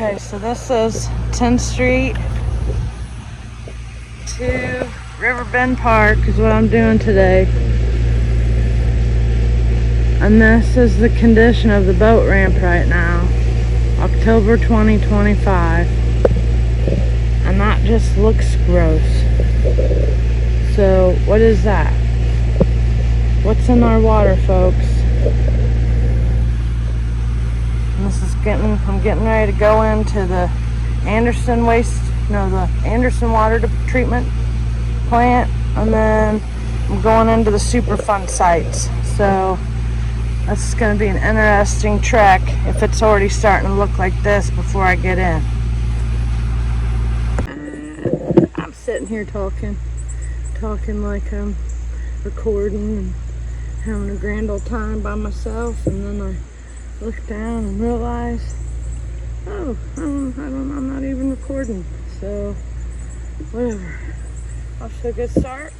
Okay, so this is 10th Street to Riverbend Park is what I'm doing today. And this is the condition of the boat ramp right now. October 2025. And that just looks gross. So, what is that? What's in our water, folks? And this is I'm getting ready to go into the Anderson water treatment plant, and then I'm going into the Superfund sites. So this is going to be an interesting trek if it's already starting to look like this before I get in. I'm sitting here talking like I'm recording and having a grand old time by myself, and then I look down and realize, I'm not even recording. So whatever. Off to a good start.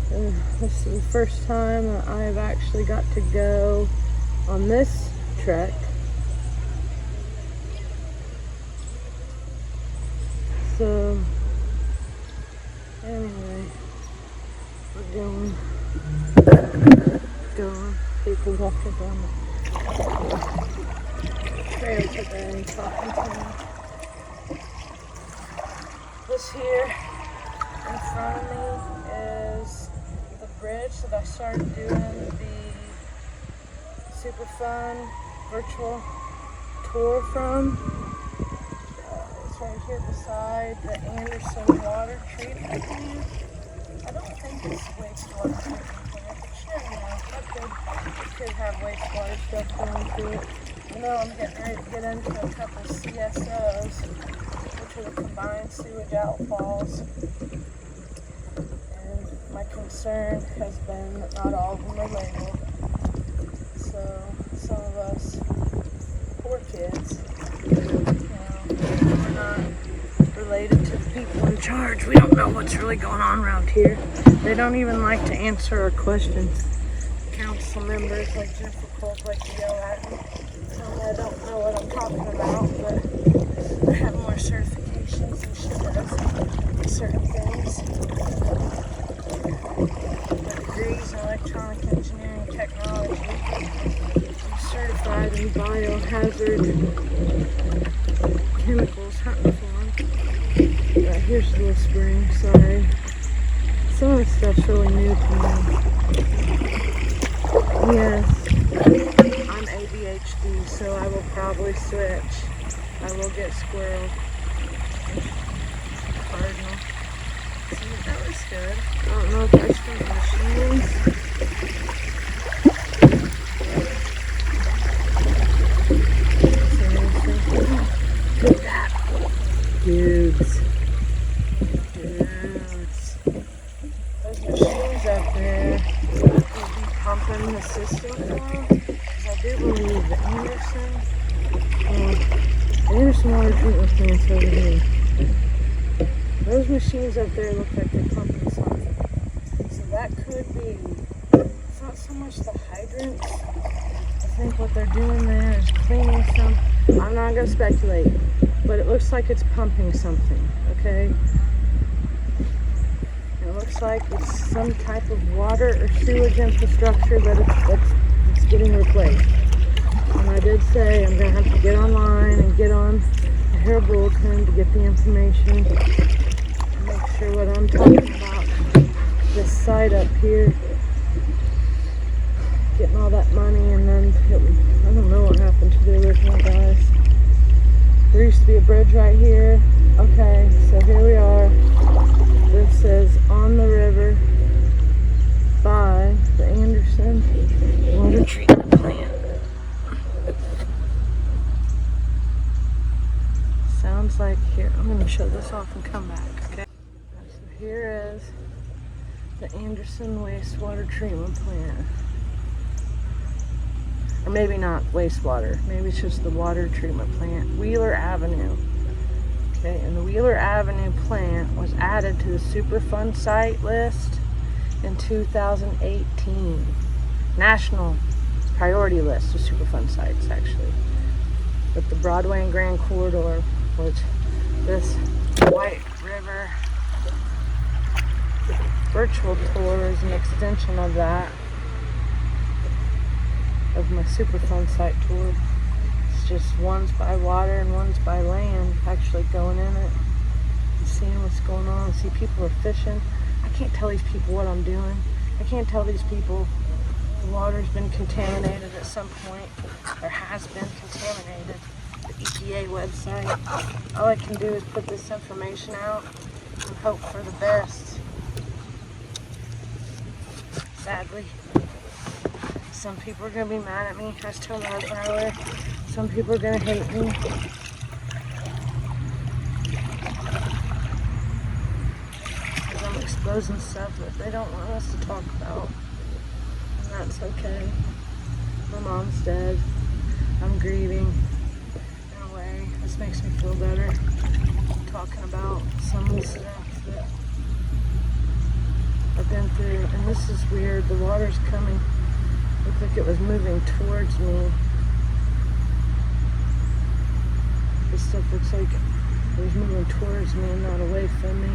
This is the first time that I've actually got to go on this trek. So anyway, we're going. People walking down the trail today, talking to me. This here in front of me is the bridge that I started doing the Superfund virtual tour from. It's right here beside the Anderson water treatment plant. I don't think it's wastewater treatment plant, but you never know. It could have wastewater stuff going through it. You know, I'm getting ready to get into a couple CSOs, which are the combined sewage outfalls. And my concern has been that not all of them are labeled. So some of us poor kids, we're not related to the people in charge. We don't know what's really going on around here. They don't even like to answer our questions. Council members like Jennifer Cole like to yell at me. I don't know what I'm talking about, but I have more certifications than she does in certain things. My degrees in electronic engineering technology. I'm certified in biohazard chemicals, hunting farm. Here's the little spring, sorry. Some of this stuff's really new to me. Yes, I'm ADHD, so I will probably switch. I will get squirrel. Cardinal. See, that was good. I don't know if that's from the machines. Look at that. Dudes. Those machines up there will be pumping the system for them. Because I do believe the Anderson water treatment plant's over here. Those machines up there look like they're pumping something. So that could be, it's not so much the hydrants. I think what they're doing there is cleaning some. I'm not going to speculate, but it looks like it's pumping something, okay? It looks like it's some type of water or sewage infrastructure that it's getting replaced. And I did say I'm going to have to get online and get on the Herald Bulletin to get the information and make sure what I'm talking about, this site up here, getting all that money, and then I don't know what happened to the original guys. There used to be a bridge right here. Okay, so here we are. This is on the river by the Anderson water treatment plant. Sounds like here. I'm going to shut this off and come back, okay? So here is the Anderson wastewater treatment plant. Or maybe not wastewater. Maybe it's just the water treatment plant. Wheeler Avenue. Okay, and the Wheeler Avenue plant was added to the Superfund site list in 2018. National priority list of Superfund sites, actually. with the Broadway and Grand Corridor, which this White River virtual tour is an extension of that, of my Superfund site tour. It's just one's by water and one's by land, actually going in it and seeing what's going on. See, people are fishing. I can't tell these people what I'm doing. I can't tell these people the water's been contaminated at some point, or has been contaminated. The EPA website. All I can do is put this information out and hope for the best. Sadly, some people are going to be mad at me. I was telling my husband earlier, some people are going to hate me. Because I'm exposing stuff that they don't want us to talk about. And that's okay. My mom's dead. I'm grieving. In a way, this makes me feel better. Talking about some of the stuff that I've been through. And this is weird. The water's coming. Looked like it was moving towards me. This stuff looks like it was moving towards me and not away from me.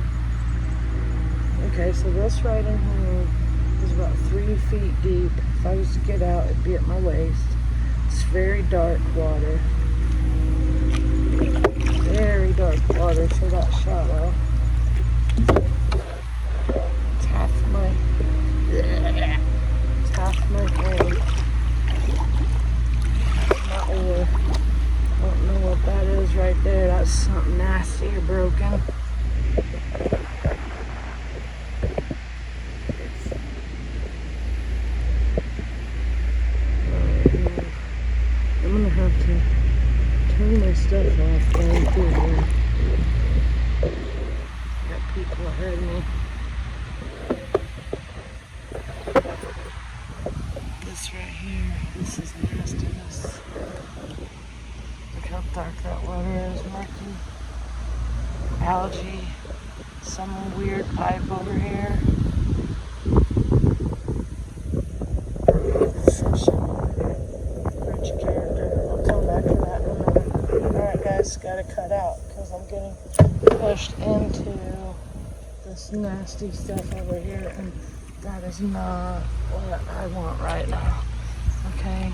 Okay, so this right in here is about 3 feet deep. If I was to get out, it'd be at my waist. It's very dark water. Very dark water for that shallow. It's half my hand. My oar. I don't know what that is right there. That's something nasty or broken. I'm gonna have to turn my stuff off going through here. Got people ahead of me. This right here, this is nastiness. Look how dark that water is, murky. Algae, some weird pipe over here. Bridge character. I'll come back to that in a minute. Alright guys, gotta cut out because I'm getting pushed into this nasty stuff over here, and that is not what I want right now. Okay?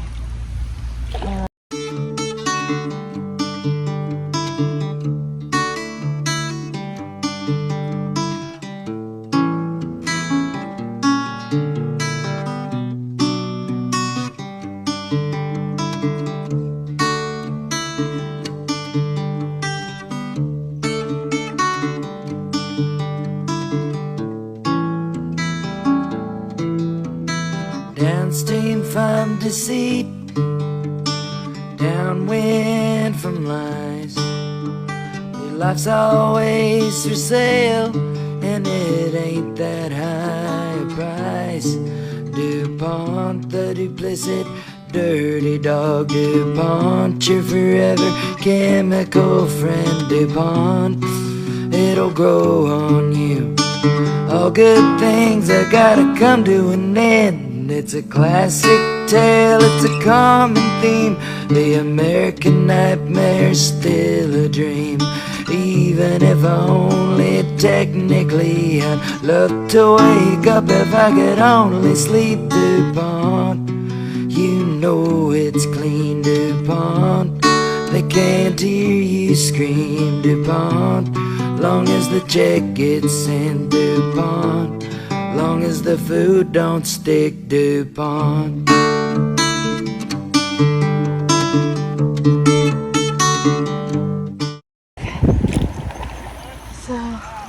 Downstream from deceit, downwind from lies. Your life's always for sale, and it ain't that high a price. DuPont, the duplicit, dirty dog DuPont, your forever chemical friend DuPont. It'll grow on you. All good things are gotta come to an end. It's a classic tale, it's a common theme. The American nightmare's still a dream. Even if only technically, I'd love to wake up if I could only sleep. DuPont, you know it's clean. DuPont, they can't hear you scream. DuPont, long as the check gets sent. DuPont, long as the food don't stick. DuPont. So I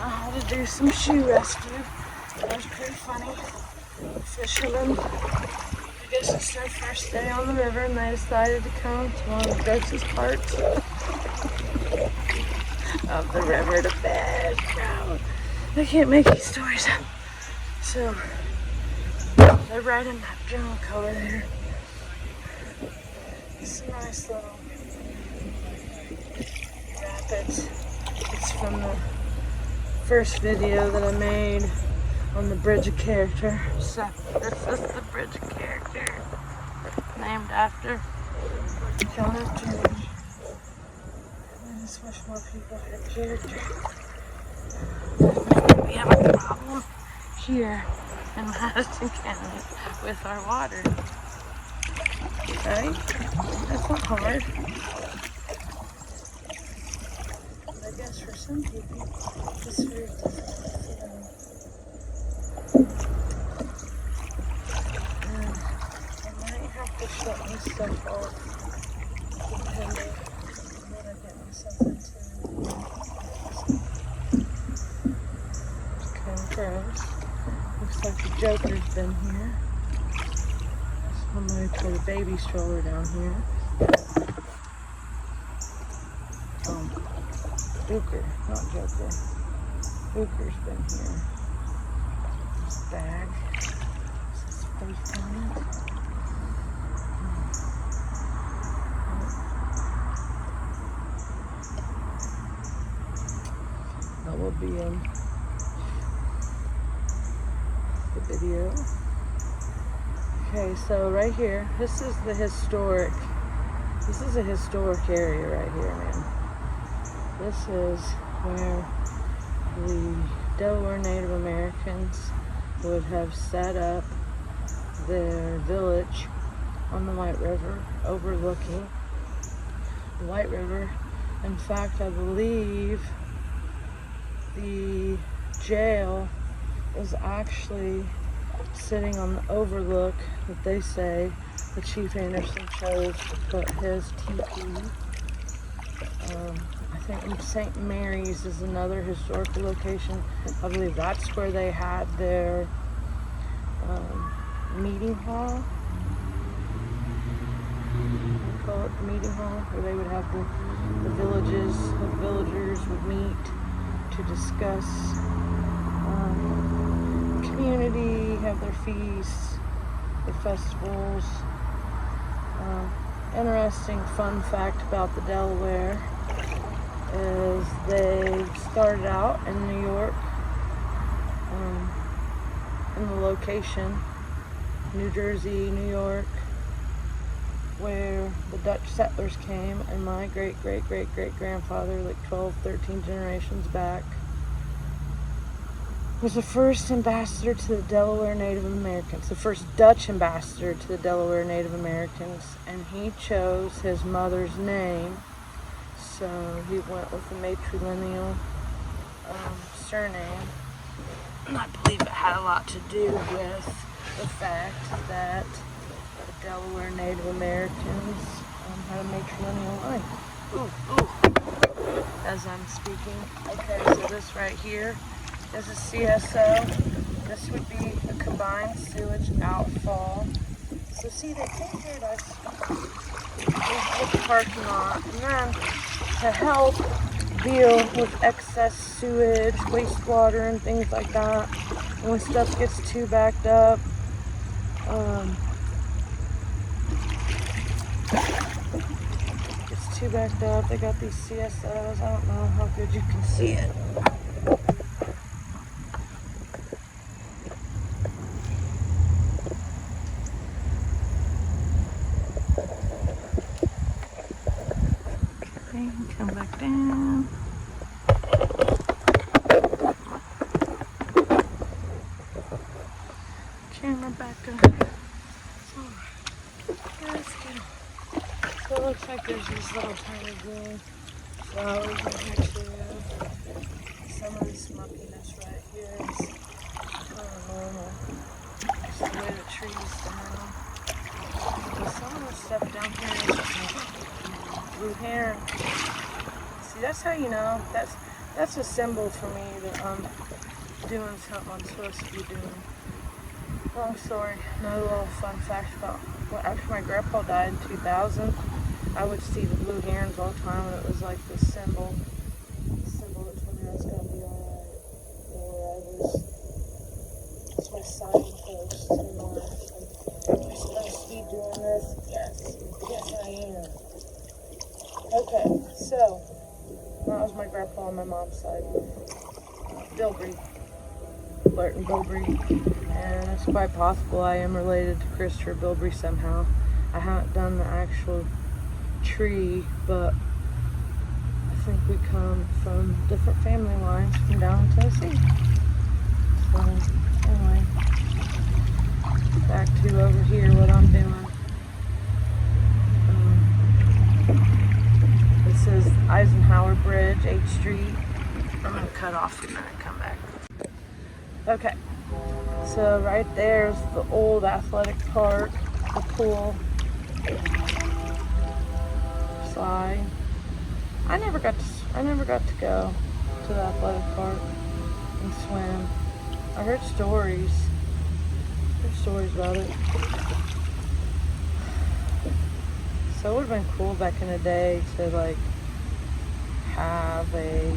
had to do some shoe rescue. That was pretty funny. Fishermen, I guess it's their first day on the river and they decided to come to one of the grossest parts of the river to fish. I can't make these stories up. So they're right in that junk over there. It's a nice little rapids. It's from the first video that I made on the Bridge of Character. So this is the Bridge of Character, named after John F. Kennedy. just wish more people had joked. Maybe we have a problem here in Madison County with our water. Right? That's not hard. But I guess for some people, it's very difficult for them. And I might have to shut this stuff off, depending on what I get myself into. It's kind of gross. Looks like the Joker's been here. I'm going to put a baby stroller down here. Booker, not Joker. Booker's been here. This bag. Is this space on it? That will be in the video. Okay, so right here, this is a historic area right here, man. This is where the Delaware Native Americans would have set up their village on the White River, overlooking the White River. In fact, I believe the jail is actually sitting on the overlook that they say the Chief Anderson chose to put his teepee. I think St. Mary's is another historical location. I believe that's where they had their meeting hall. We call it the meeting hall, where they would have the villagers would meet to discuss community, have their feasts, their festivals. Interesting fun fact about the Delaware is they started out in New York, in the location, New Jersey, New York, where the Dutch settlers came, and my great-great-great-great-grandfather, like 12, 13 generations back, was the first ambassador to the Delaware Native Americans, the first Dutch ambassador to the Delaware Native Americans, and he chose his mother's name, so he went with the matrilineal surname, and I believe it had a lot to do with the fact that the Delaware Native Americans had a matrilineal line. As I'm speaking. Okay, so this right here is a CSO. This would be a combined sewage outfall. So see, they figured us with the parking lot, and then to help deal with excess sewage, wastewater, and things like that, and when stuff gets too backed up, they got these CSOs. I don't know how good you can see it. Come back down. Camera back up. Let's go. So it looks like there's these little tiny green flowers right here too. Some of the smuckiness right here is kind of normal. Just the way the trees down. But some of the stuff down here is just blue heron. See, that's how you know. That's a symbol for me that I'm doing something I'm supposed to be doing. Long story. Another little fun fact about, well, after my grandpa died in 2000, I would see the blue herons all the time, and it was like this symbol that told me I was gonna be alright, or it's my signpost in life. Am I supposed to be doing this? Yes, I am. Okay, so that was my grandpa on my mom's side. Bilbrey. Burton Bilbrey. And it's quite possible I am related to Christopher Bilbrey somehow. I haven't done the actual tree, but I think we come from different family lines from down in Tennessee. So anyway, back to over here what I'm doing. This is Eisenhower Bridge, 8th Street. I'm gonna cut off here and come back. Okay, so right there's the old athletic park, the pool slide. I never got to go to the athletic park and swim. I heard stories about it. So it would have been cool back in the day to like have a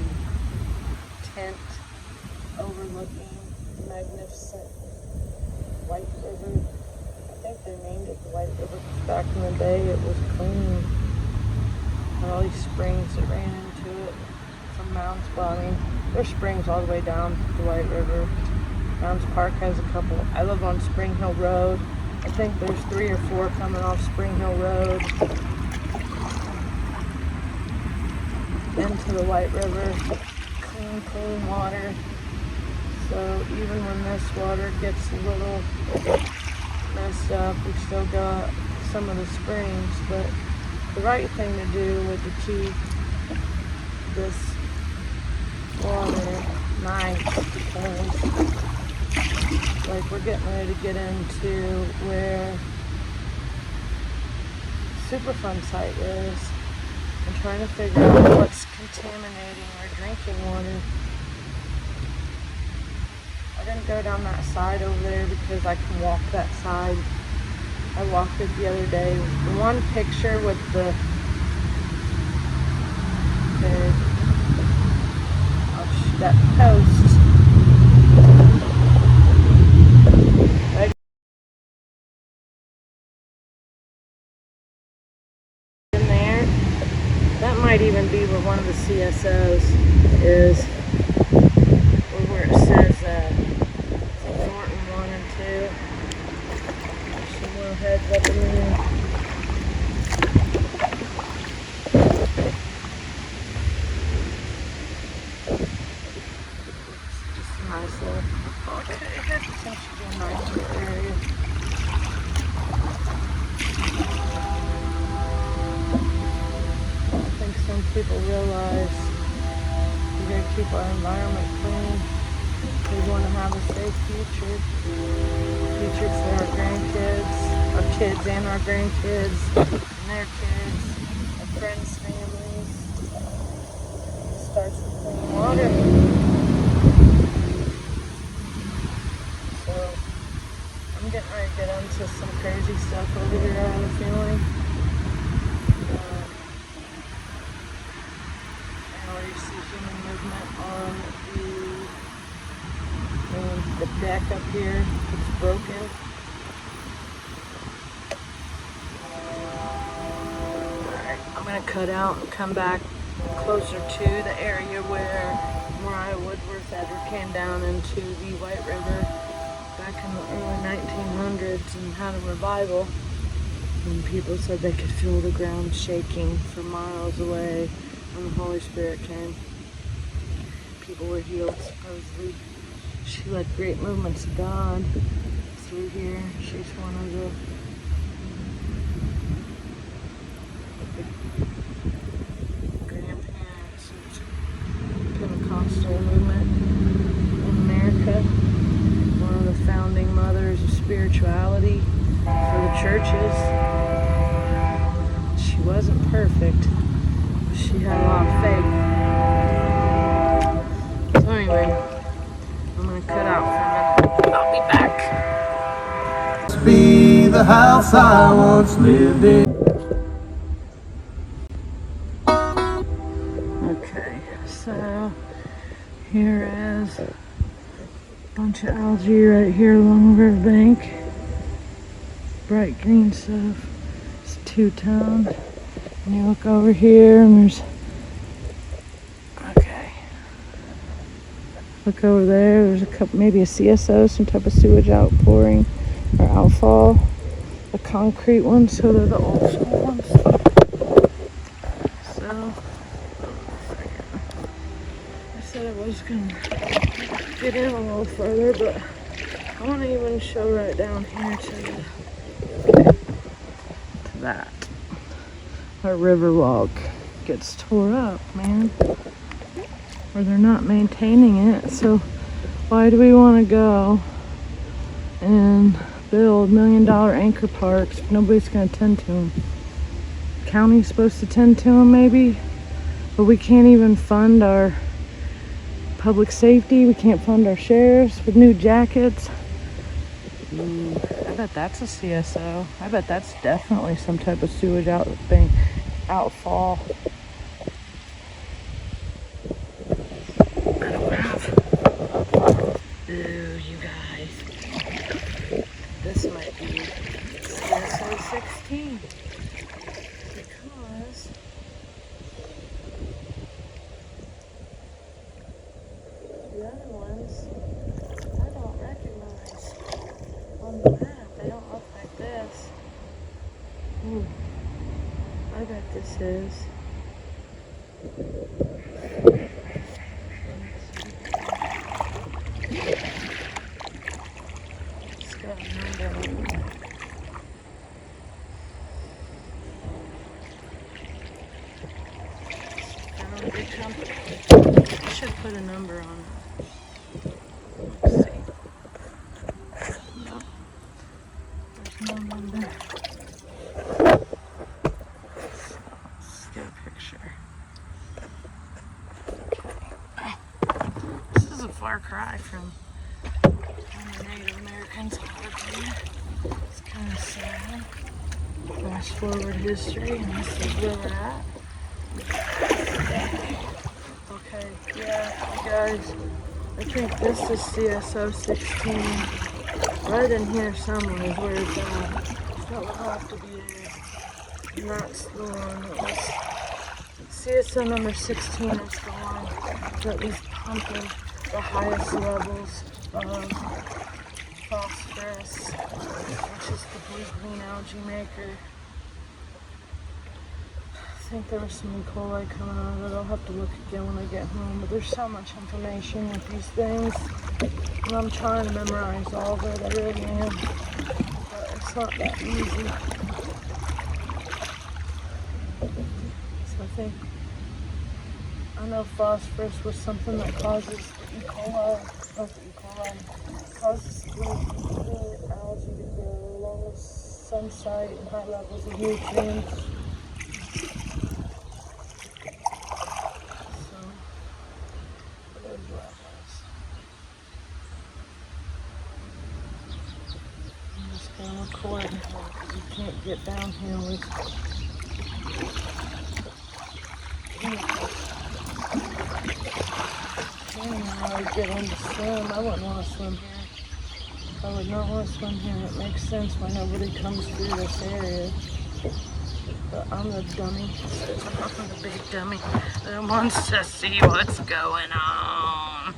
tent overlooking the magnificent White River. I think they named it the White River because back in the day it was clean. And all these springs that ran into it from Mounds. Well, I mean, there's springs all the way down the White River. Mounds Park has a couple. I live on Spring Hill Road. I think there's 3 or 4 coming off Spring Hill Road into the White River. Clean water. So even when this water gets a little messed up, we still got some of the springs. But the right thing to do would to keep this water nice, because like we're getting ready to get into where Superfund site is and trying to figure out what's contaminating our drinking water. I didn't go down that side over there because I can walk that side. I walked it the other day. The one picture with that post. Right in there. That might even be where one of the CSOs is. Or where it says Thornton 1 and 2. There's some more heads up in there. Just a nice little, okay, that should be a nice little area. I think some people realize we gotta keep our environment clean. We want to have a safe future for our grandkids, our kids and our grandkids, and their kids, our friends, families. It starts with clean water. So I'm getting ready to get into some crazy stuff over here, I have a feeling. I already see human movement on the deck up here. It's broken. Alright, I'm going to cut out and come back closer to the area where Mariah Woodworth Edgar came down into the White River back in the early 1900s and had a revival. And people said they could feel the ground shaking for miles away when the Holy Spirit came. People were healed, supposedly. She led great movements of God through here. She's one of the grandparents of the Pentecostal movement in America. One of the founding mothers of spirituality for the churches. She wasn't perfect, but she had a lot of faith. So anyway, I'm gonna cut out for a minute. I'll be back. Must be the house I once lived in. Okay, so here is a bunch of algae right here along the riverbank. Bright green stuff. It's two-toned. And you look over here and there's, look over there, there's a couple, maybe a CSO, some type of sewage outpouring or outfall. The concrete ones, so they're the old school ones. So, just gonna get in a little further, but I want to even show right down here to that. Our river walk gets tore up, man. Or they're not maintaining it, so why do we want to go and build $1 million anchor parks if nobody's going to tend to them? County's supposed to tend to them maybe, but we can't even fund our public safety. We can't fund our sheriffs with new jackets. I bet that's a CSO. I bet that's definitely some type of sewage outfall. I don't have. Ooh, you guys. This might be CSO 16. Because the other ones I don't recognize on the map. They don't look like this. Ooh, I bet this is. It's got a number on it. Found a big company. I should put a number on it. Let's see. No. There's no number. Let's get a picture. Okay. This is a far cry from the Native Americans over here. It's kind of sad. Fast forward history, and this is where we're at. Okay, yeah, you guys, I think this is CSO 16. Right in here somewhere is where it's at. That would have to be it. And that's the one that was CSO number 16 is the one that was pumping the highest levels of phosphorus, which is the blue green algae maker. I think there was some E. coli coming out of it. I'll have to look again when I get home. But there's so much information with these things. And I'm trying to memorize all of it. I really am. But it's not that easy. So I think, I know phosphorus was something that causes the E. coli, not the E. coli, causes the algae to grow along with sunlight and high levels of nutrients. Record because you can't get down here with I would get in to swim. I wouldn't want to swim here. I would not want to swim here. It makes sense why nobody comes through this area. But I'm the dummy. I'm the big dummy that wants to see what's going on.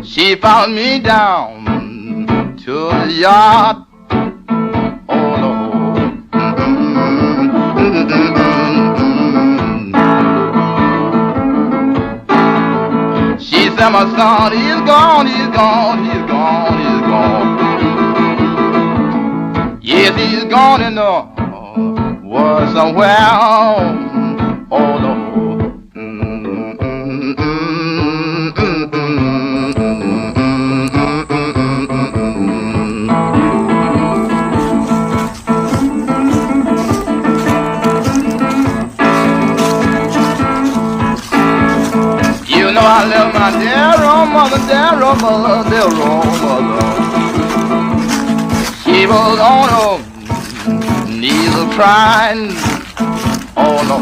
She found me down to the yard. Oh Lord. She said, my son, he's gone, he's gone, he's gone, he's gone. Yes, he's gone in the woods somewhere. Oh Lord. I left my dear old mother, dear old mother, dear old mother. She was on her knees crying, oh no.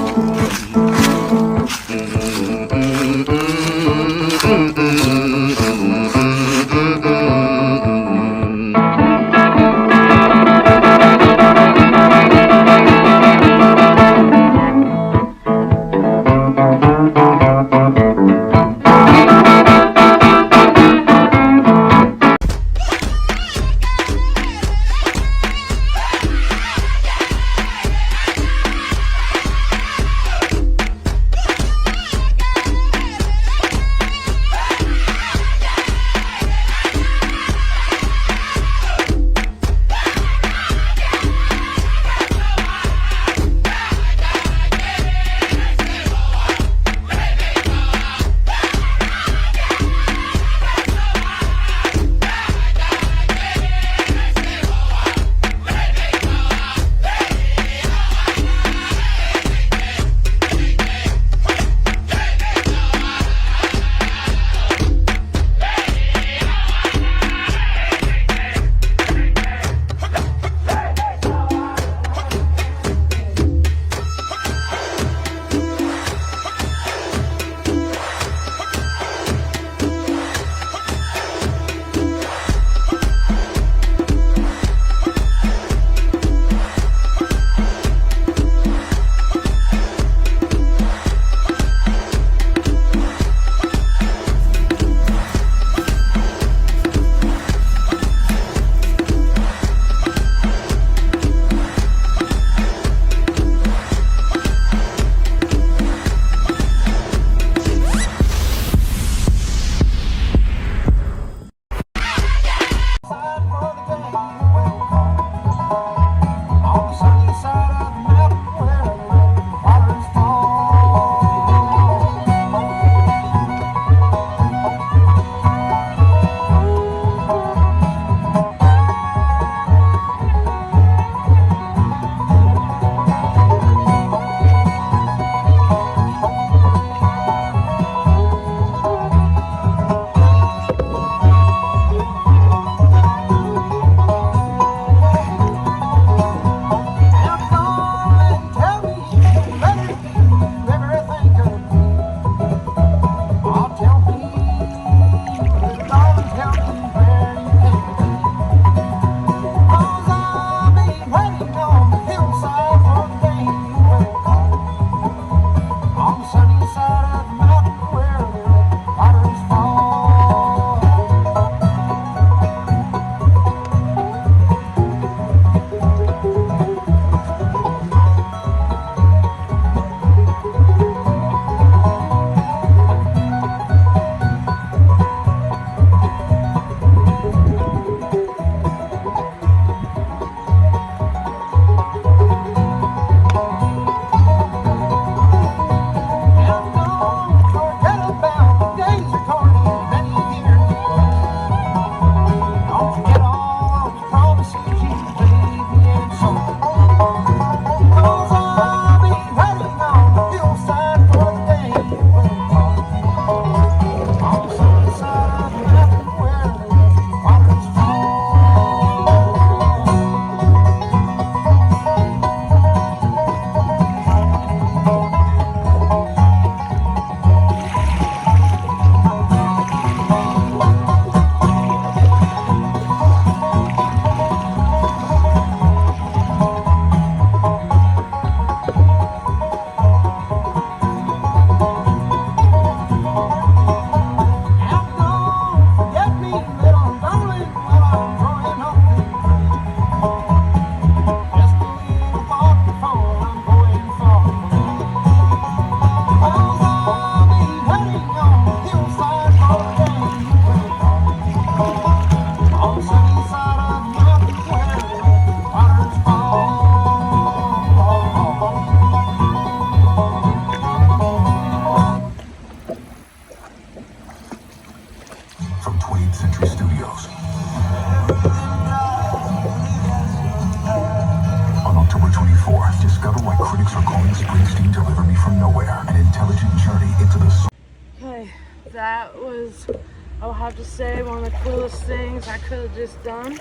I will have to say one of the coolest things I could have just done.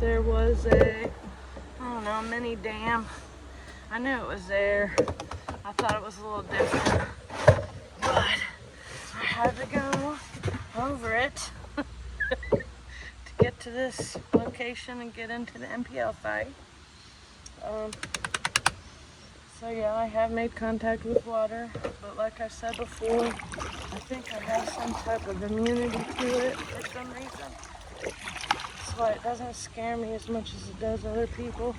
There was a, I don't know, mini dam. I knew it was there. I thought it was a little different, but I had to go over it to get to this location and get into the NPL site. So yeah, I have made contact with water, but like I said before, I think I have some type of immunity to it for some reason. That's why it doesn't scare me as much as it does other people.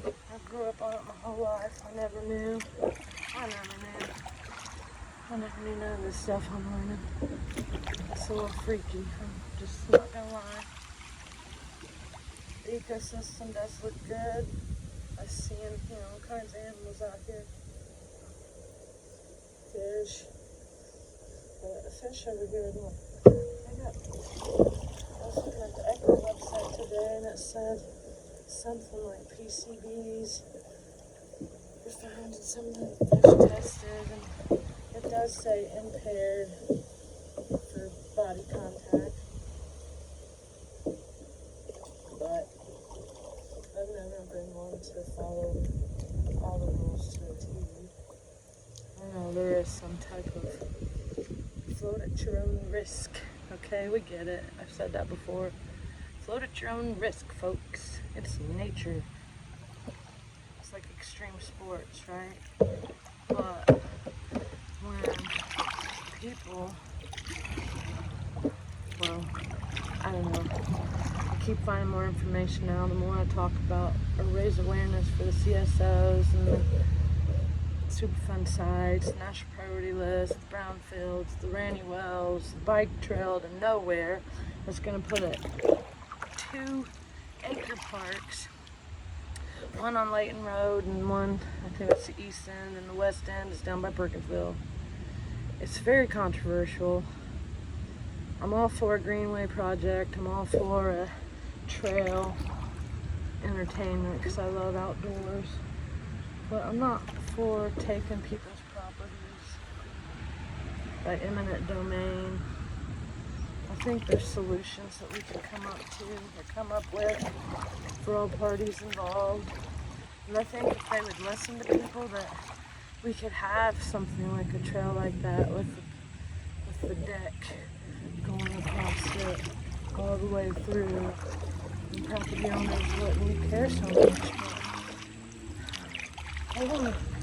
I grew up on it my whole life. I never knew none of this stuff I'm learning. It's a little freaky, I'm just not gonna lie. The ecosystem does look good. I see, all kinds of animals out here. Fish. But the fish over here, look. I was looking at the Echo website today and it said something like PCBs were found in some of the fish tested, and it does say impaired for body contact. But I've never been one to follow all the rules to a T. I know there is some type of float at your own risk. Okay, we get it. I've said that before. Float at your own risk, folks. It's nature. It's like extreme sports, right? But when people, well, I don't know. I keep finding more information now. The more I talk about or raise awareness for the CSOs and the Superfund sites, National Priority List, the brownfields, the Ranney Wells, the bike trail to nowhere. It's going to put it 2 acre parks, one on Layton Road and one, I think that's the east end, and the west end is down by Perkinsville. It's very controversial. I'm all for a greenway project. I'm all for a trail entertainment because I love outdoors. But I'm not for taking people's properties by eminent domain. I think there's solutions that we can come up with for all parties involved. And I think if they would listen to people, that we could have something like a trail like that with the deck going across it all the way through. And property owners wouldn't care so much. But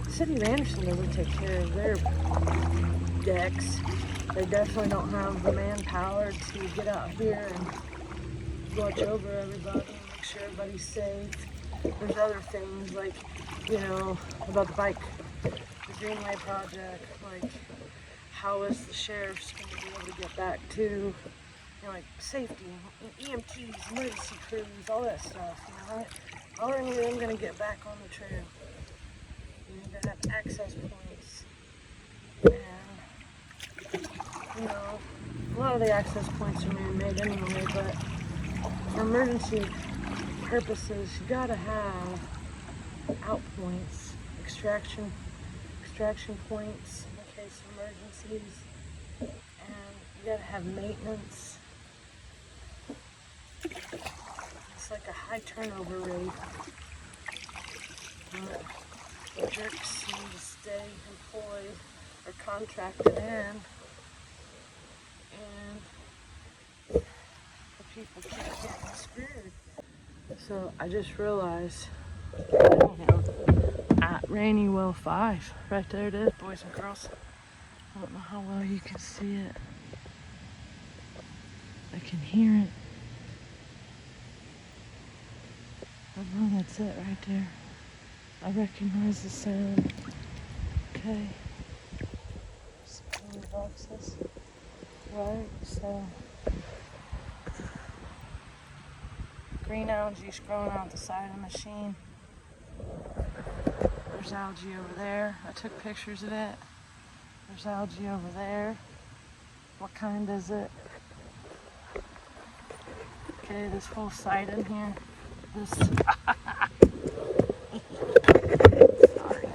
the city of Anderson doesn't take care of their decks. They definitely don't have the manpower to get out here and watch over everybody and make sure everybody's safe. There's other things like, about the Greenway project, like how is the sheriff's going to be able to get back to, like safety, EMTs, emergency crews, all that stuff, right? How are any of them going to get back on the trail? You need to have access points. And, a lot of the access points are man-made anyway, but for emergency purposes, you gotta have out points, extraction points in case of emergencies, and you gotta have maintenance. It's like a high turnover rate. The jerks seem to stay employed or contracted in, and the people keep getting screwed. So I just realized, at Ranney Well 5, right there it is, boys and girls. I don't know how well you can see it. I can hear it. I know that's it right there. I recognize the sound. Okay. Boxes. Right, so green algae growing out the side of the machine. There's algae over there. I took pictures of it. There's algae over there. What kind is it? Okay, this whole site in here. This sorry.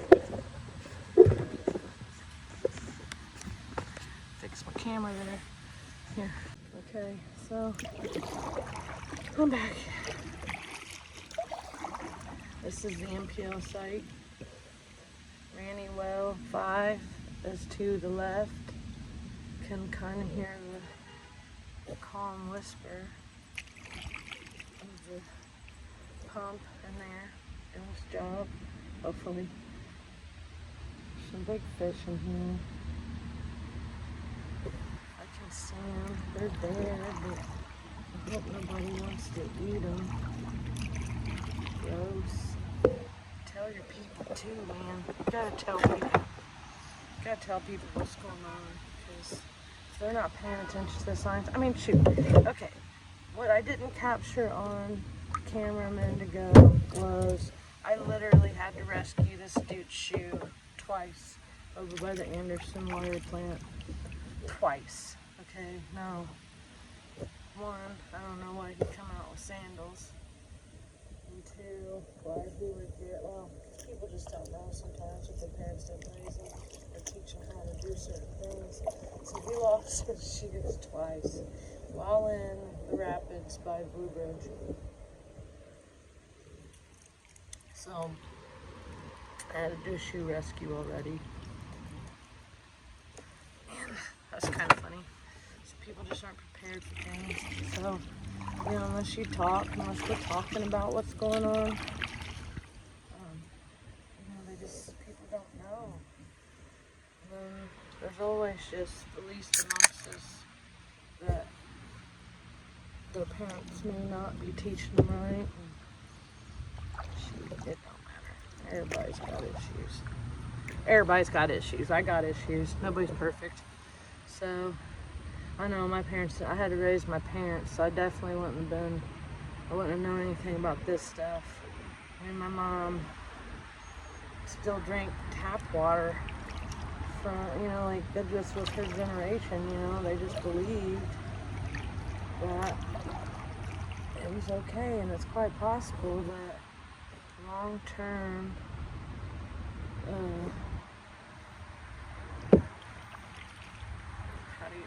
Okay, so I'm back. This is the NPL site. Ranney Well 5 is to the left. Can kind of hear the calm whisper of the pump in there doing its job. Hopefully, some big fish in here. I can see them. They're there, but I hope nobody wants to eat them. Gross. Tell your people too, man. You gotta tell people. You gotta tell people what's going on, because if they're not paying attention to the signs. I mean, shoot. Okay. What I didn't capture on camera a minute ago was I literally had to rescue this dude's shoe twice over by the Anderson water plant. Twice. Okay, no. One, I don't know why he'd come out with sandals. And two, why he would get, well, people just don't know sometimes what their parents don't raise them or teach them how to do certain things. So he lost his shoes twice while in the rapids by Blue Bridge. So I had to do a shoe rescue already. And that's kind of funny. So people just aren't prepared for things. So, you know, unless you talk, unless we're talking about what's going on, you know, people don't know. And then there's always just, at least amongst us, that their parents may not be teaching them right. It don't matter. Everybody's got issues. Everybody's got issues. I got issues. Nobody's perfect. So, I know my parents, I had to raise my parents, so I definitely wouldn't have known anything about this stuff. I mean, my mom still drank tap water from, you know, like, that just was her generation, you know, they just believed that it was okay, and it's quite possible that long-term,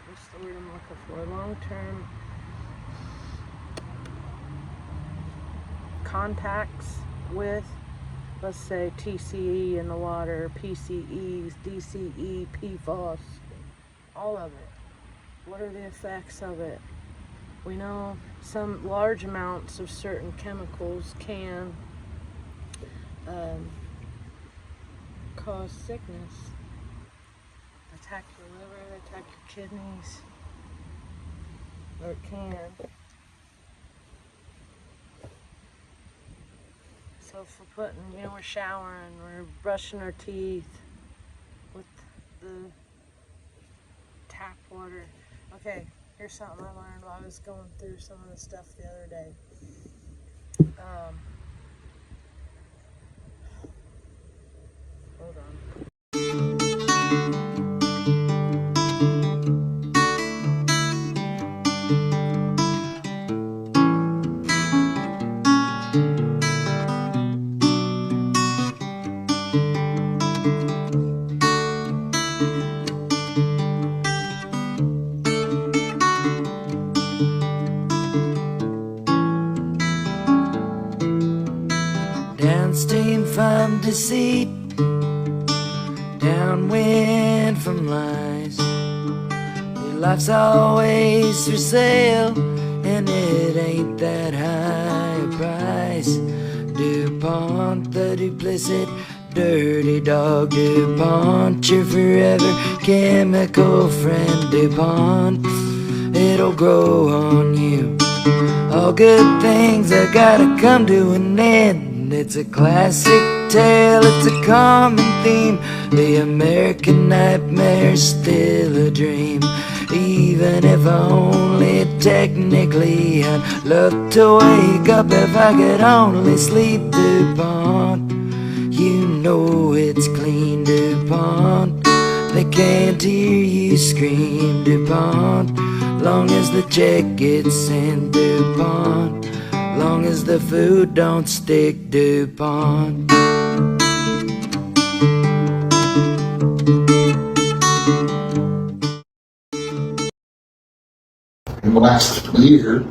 what's the word I'm looking for? Long-term contacts with, let's say, TCE in the water, PCEs, DCE, PFOS, all of it. What are the effects of it? We know some large amounts of certain chemicals can cause sickness. Attack your liver, attack your kidneys, or it can. So if we're putting, you know, we're showering, we're brushing our teeth with the tap water. Okay, here's something I learned while I was going through some of the stuff the other day. Hold on. Downstream from deceit, downwind from lies. Your life's always for sale, and it ain't that high a price. DuPont, the duplicit, dirty dog DuPont, your forever chemical friend DuPont. It'll grow on you. All good things that gotta come to an end. It's a classic tale, it's a common theme. The American nightmare's still a dream. Even if only technically, I'd love to wake up if I could only sleep. DuPont, you know it's clean. DuPont, they can't hear you scream. DuPont, long as the check gets sent. DuPont, long as the food don't stick. DuPont. the last year,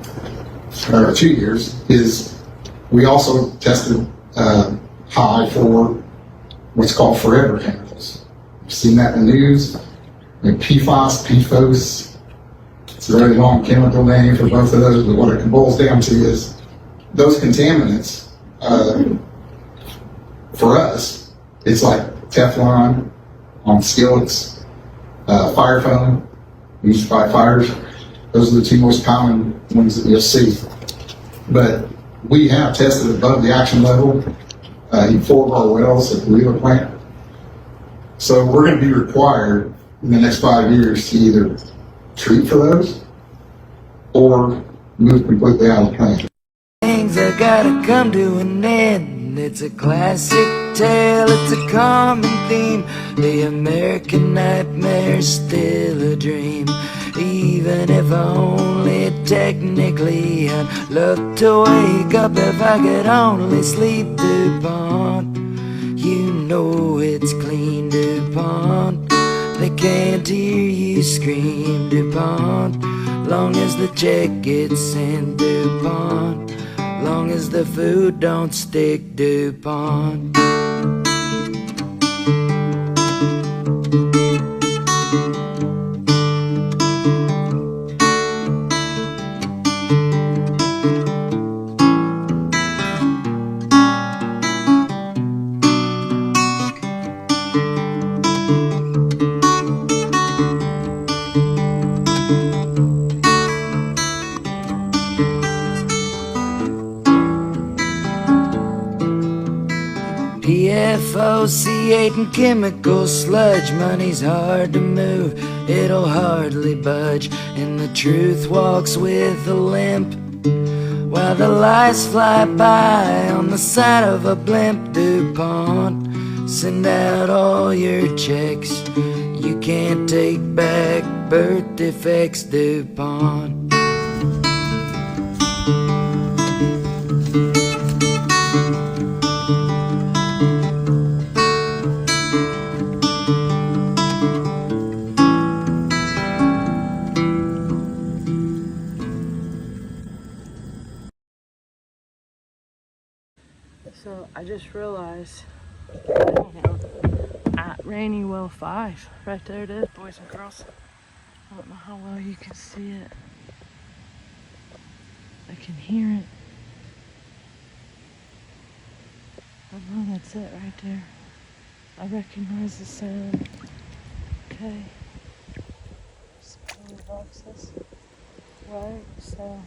or 2 years, is we also tested high for what's called forever chemicals. You've seen that in the news. And PFOS, PFOS, it's a very long chemical name for both of those, but what it boils down to is those contaminants, for us, it's like Teflon on skillets, fire foam used to fight fires. Those are the 2 most common ones that you'll see. But we have tested above the action level in 4 of our wells at the Wheeler plant. So we're going to be required in the next 5 years to either treat for those or move completely out of the plant. Things that gotta come to an end. It's a classic tale, it's a common theme. The American nightmare's still a dream. Even if only technically, I'd love to wake up if I could only sleep. DuPont, you know it's clean. DuPont, they can't hear you scream. DuPont, long as the check gets sent. DuPont, long as the food don't stick. DuPont. PFOS and chemical sludge, money's hard to move, it'll hardly budge, and the truth walks with a limp, while the lies fly by on the side of a blimp. DuPont, send out all your checks, you can't take back birth defects. DuPont. So I just realized, at Ranney Well 5, right there it is, boys and girls. I don't know how well you can see it. I can hear it. I know that's it right there. I recognize the sound. Okay. Some boxes. Right, so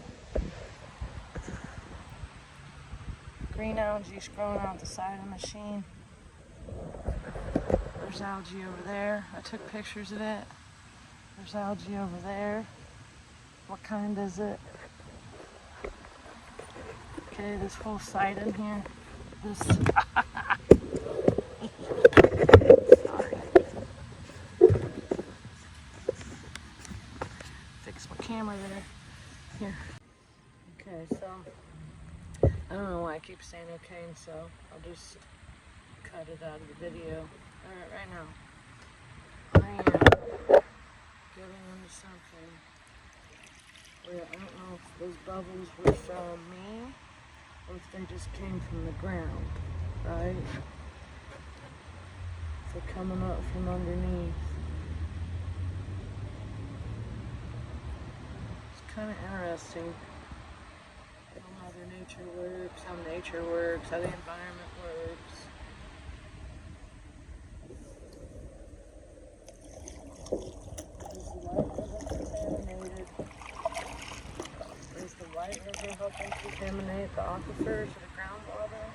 green algae growing out the side of the machine. There's algae over there. I took pictures of it. There's algae over there. What kind is it? Okay, this whole side in here. This. Sorry. Fix my camera there. Here. Okay, so I don't know why I keep saying okay, and so I'll just cut it out of the video. Alright, right now, I am getting into something where I don't know if those bubbles were from me or if they just came from the ground, right? If they're coming up from underneath. It's kind of interesting. How Mother Nature works, how nature works, how the environment works. Is the White River helping contaminate the aquifers or the groundwater?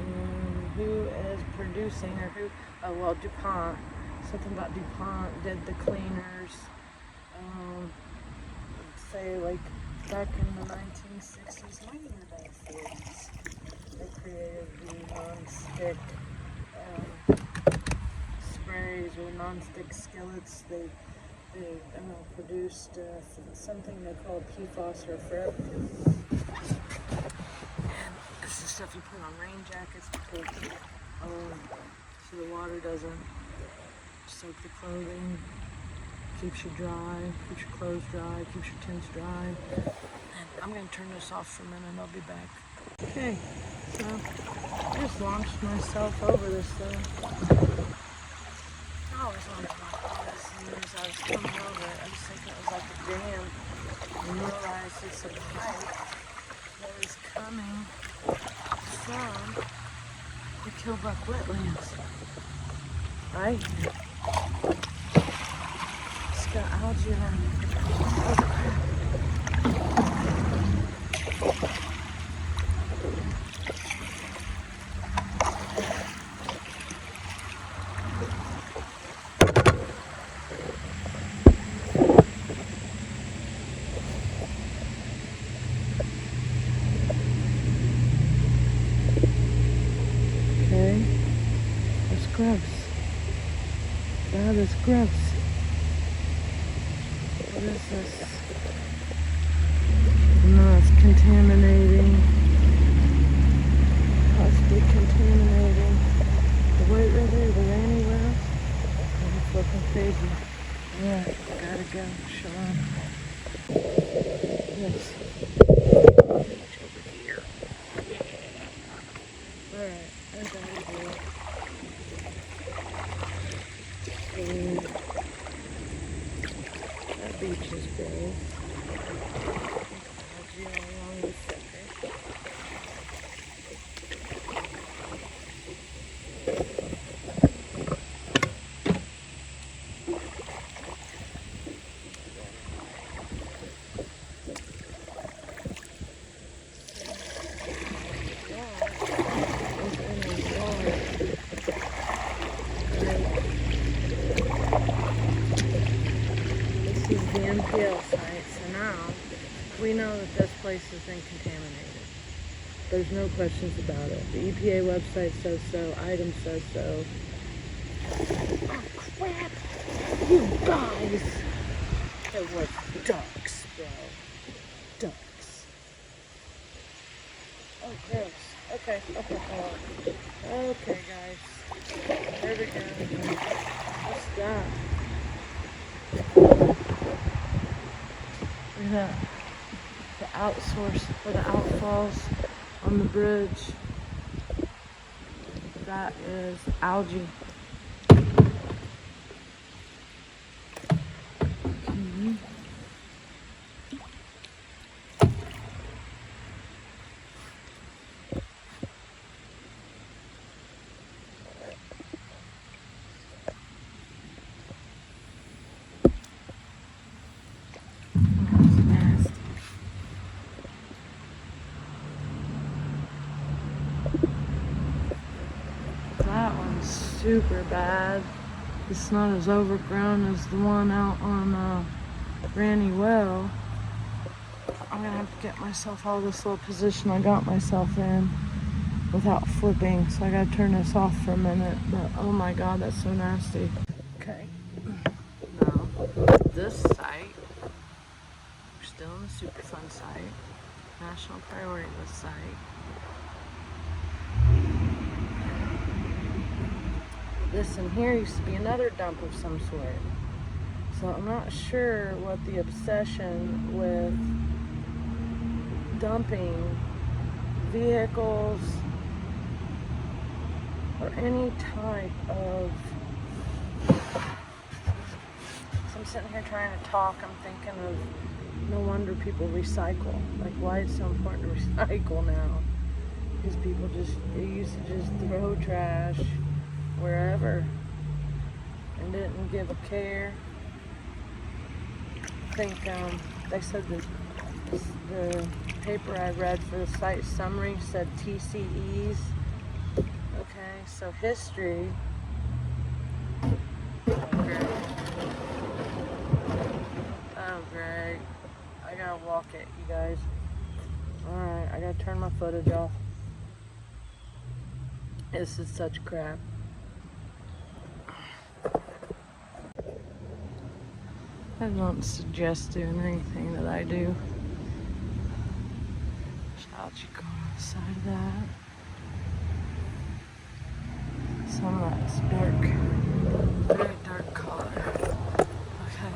And who is producing, or who, oh well, DuPont. Something about DuPont did the cleaners. Say like back in the 1960s, maybe in the 40s, they created the non-stick sprays or non-stick skillets. They produced something they call PFOS or forever. And this is stuff you put on rain jackets so the water doesn't soak the clothing. Keeps you dry, keeps your clothes dry, keeps your tents dry. And I'm gonna turn this off for a minute and I'll be back. Okay, so I just launched myself over this thing. I was wondering about this as I was coming over it. I was thinking it was like a dam and realized it's a pipe that is coming from the Killbuck Wetlands. Right here. It's got algae around it. Oh, crap. Okay. That's gross. That is gross. What is this? No, it's contaminating. Possibly contaminating. The white river, the Ranney Well. I'm flipping crazy. Yeah, gotta go. Shalom. Yes. Over here. Alright, I gotta do it. That beach is great. Algae all along the center. This is the NPL site, so now we know that this place has been contaminated. There's no questions about it. The EPA website says so, item says so. Oh crap! You guys! It was ducks, bro. Ducks. Oh, gross. Okay, hold on. Okay, guys. There we go. What's that? Look at that. The outsource, or the outfalls on the bridge. That is algae. That one's super bad. It's not as overgrown as the one out on Ranney Well. I'm gonna have to get myself out of this little position I got myself in without flipping, so I gotta turn this off for a minute. But oh my god, that's so nasty. Okay, now this site, we're still in the Superfund site, national priority list site. This in here used to be another dump of some sort. So I'm not sure what the obsession with dumping vehicles or any type of... So I'm sitting here trying to talk, I'm thinking of no wonder people recycle. Like, why it's so important to recycle now. Because people they used to just throw trash wherever and didn't give a care. I think they said that the paper I read for the site summary said TCEs. Okay, so history. Okay. Oh great. I gotta walk it, you guys. Alright, I gotta turn my footage off. This is such crap. I don't suggest doing anything that I do. There's algae going on the side of that. Some of that's dark, very dark color. Okay.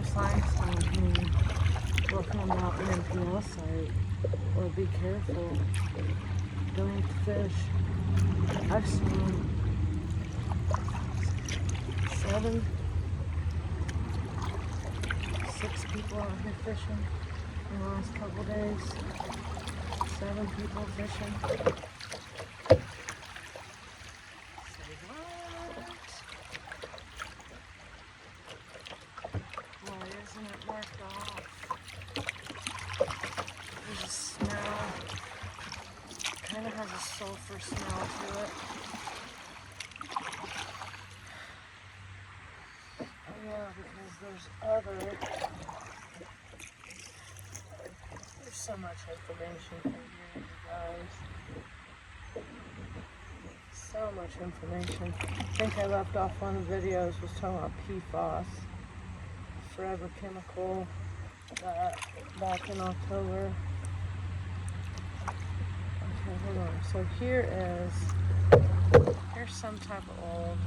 signs telling me walking about an NPL site, or be careful, don't eat the fish. I've seen 6 people out here fishing in the last couple days. 7 people fishing. Say what? Why isn't it marked off? There's a smell. Kind of has a sulfur smell to it. Oh yeah, because there's so much information in here, you guys. So much information. I think I left off one of the videos was talking about PFOS, forever chemical, that back in October. Okay, hold on. So here's some type of old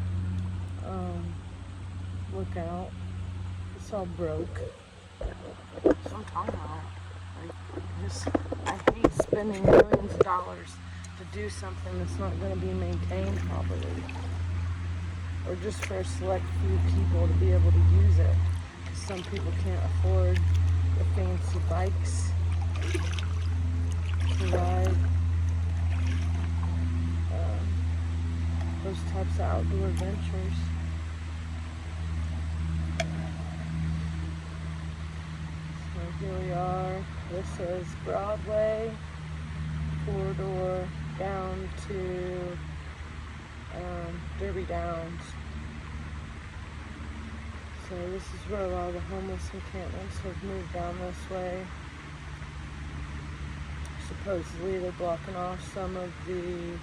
lookout. It's all broke. So I'm talking about, I hate spending millions of dollars to do something that's not going to be maintained properly, or just for a select few people to be able to use it, because some people can't afford the fancy bikes to ride. Those types of outdoor adventures. So here we are. This is Broadway corridor down to Derby Downs. So this is where a lot of the homeless encampments have moved down this way. Supposedly they're blocking off some of the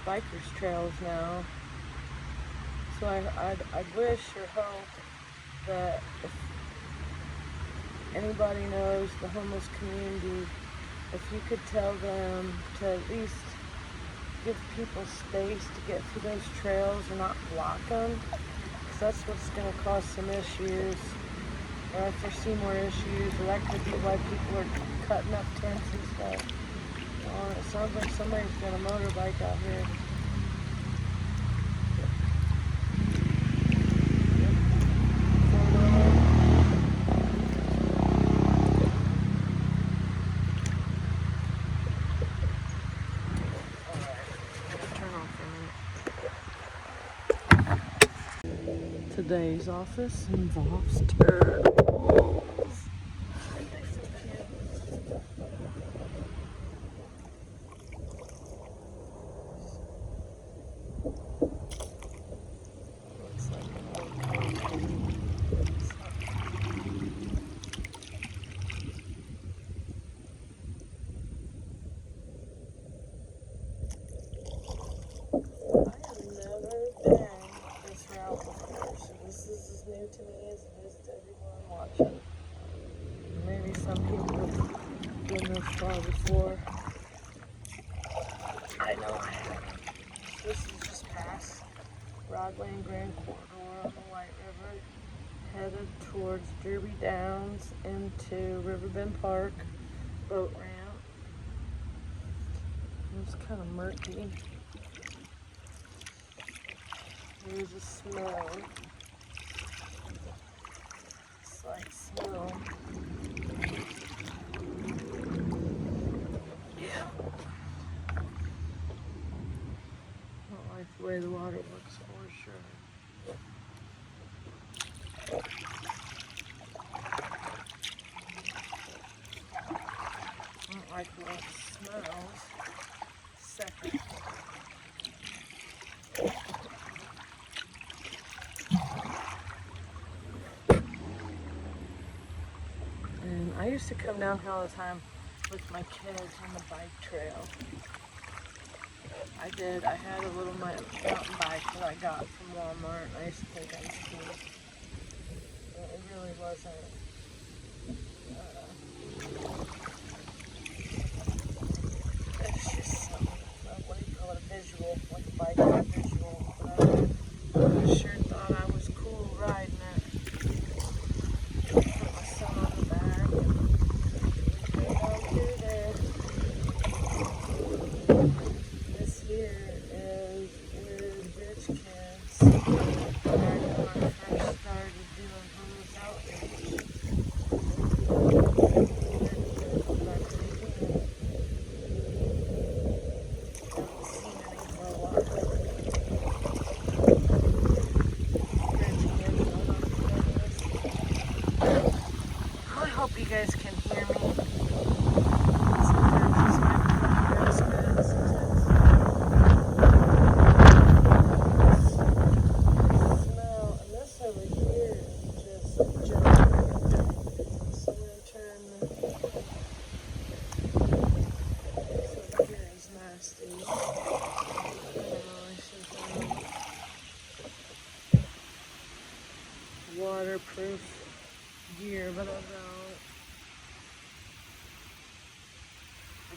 bikers trails now. So I wish or hope that if anybody knows the homeless community, if you could tell them to at least give people space to get through those trails and not block them, because that's what's going to cause some issues, or I foresee more issues, or that could be why people are cutting up tents and stuff. It sounds like somebody's got a motorbike out here. Today's office involves turtles. They're so cute. Looks like an old cartoon. This is as new to me as it is to everyone watching. Maybe some people have been this far before. I know I haven't. This is just past Broadway and Grand Corridor on the White River, headed towards Derby Downs into Riverbend Park boat ramp. It's kind of murky. There's a smell. Like smell. Yeah. I don't like the way the water looks for sure. I don't like the way it smells. Second. And I used to come down here all the time with my kids on the bike trail. I did. I had a little mountain bike that I got from Walmart. I used to think I was cool. But it really wasn't. It's just some, what do you call it, a visual, like a bike visual. But I sure thought I was cool riding it.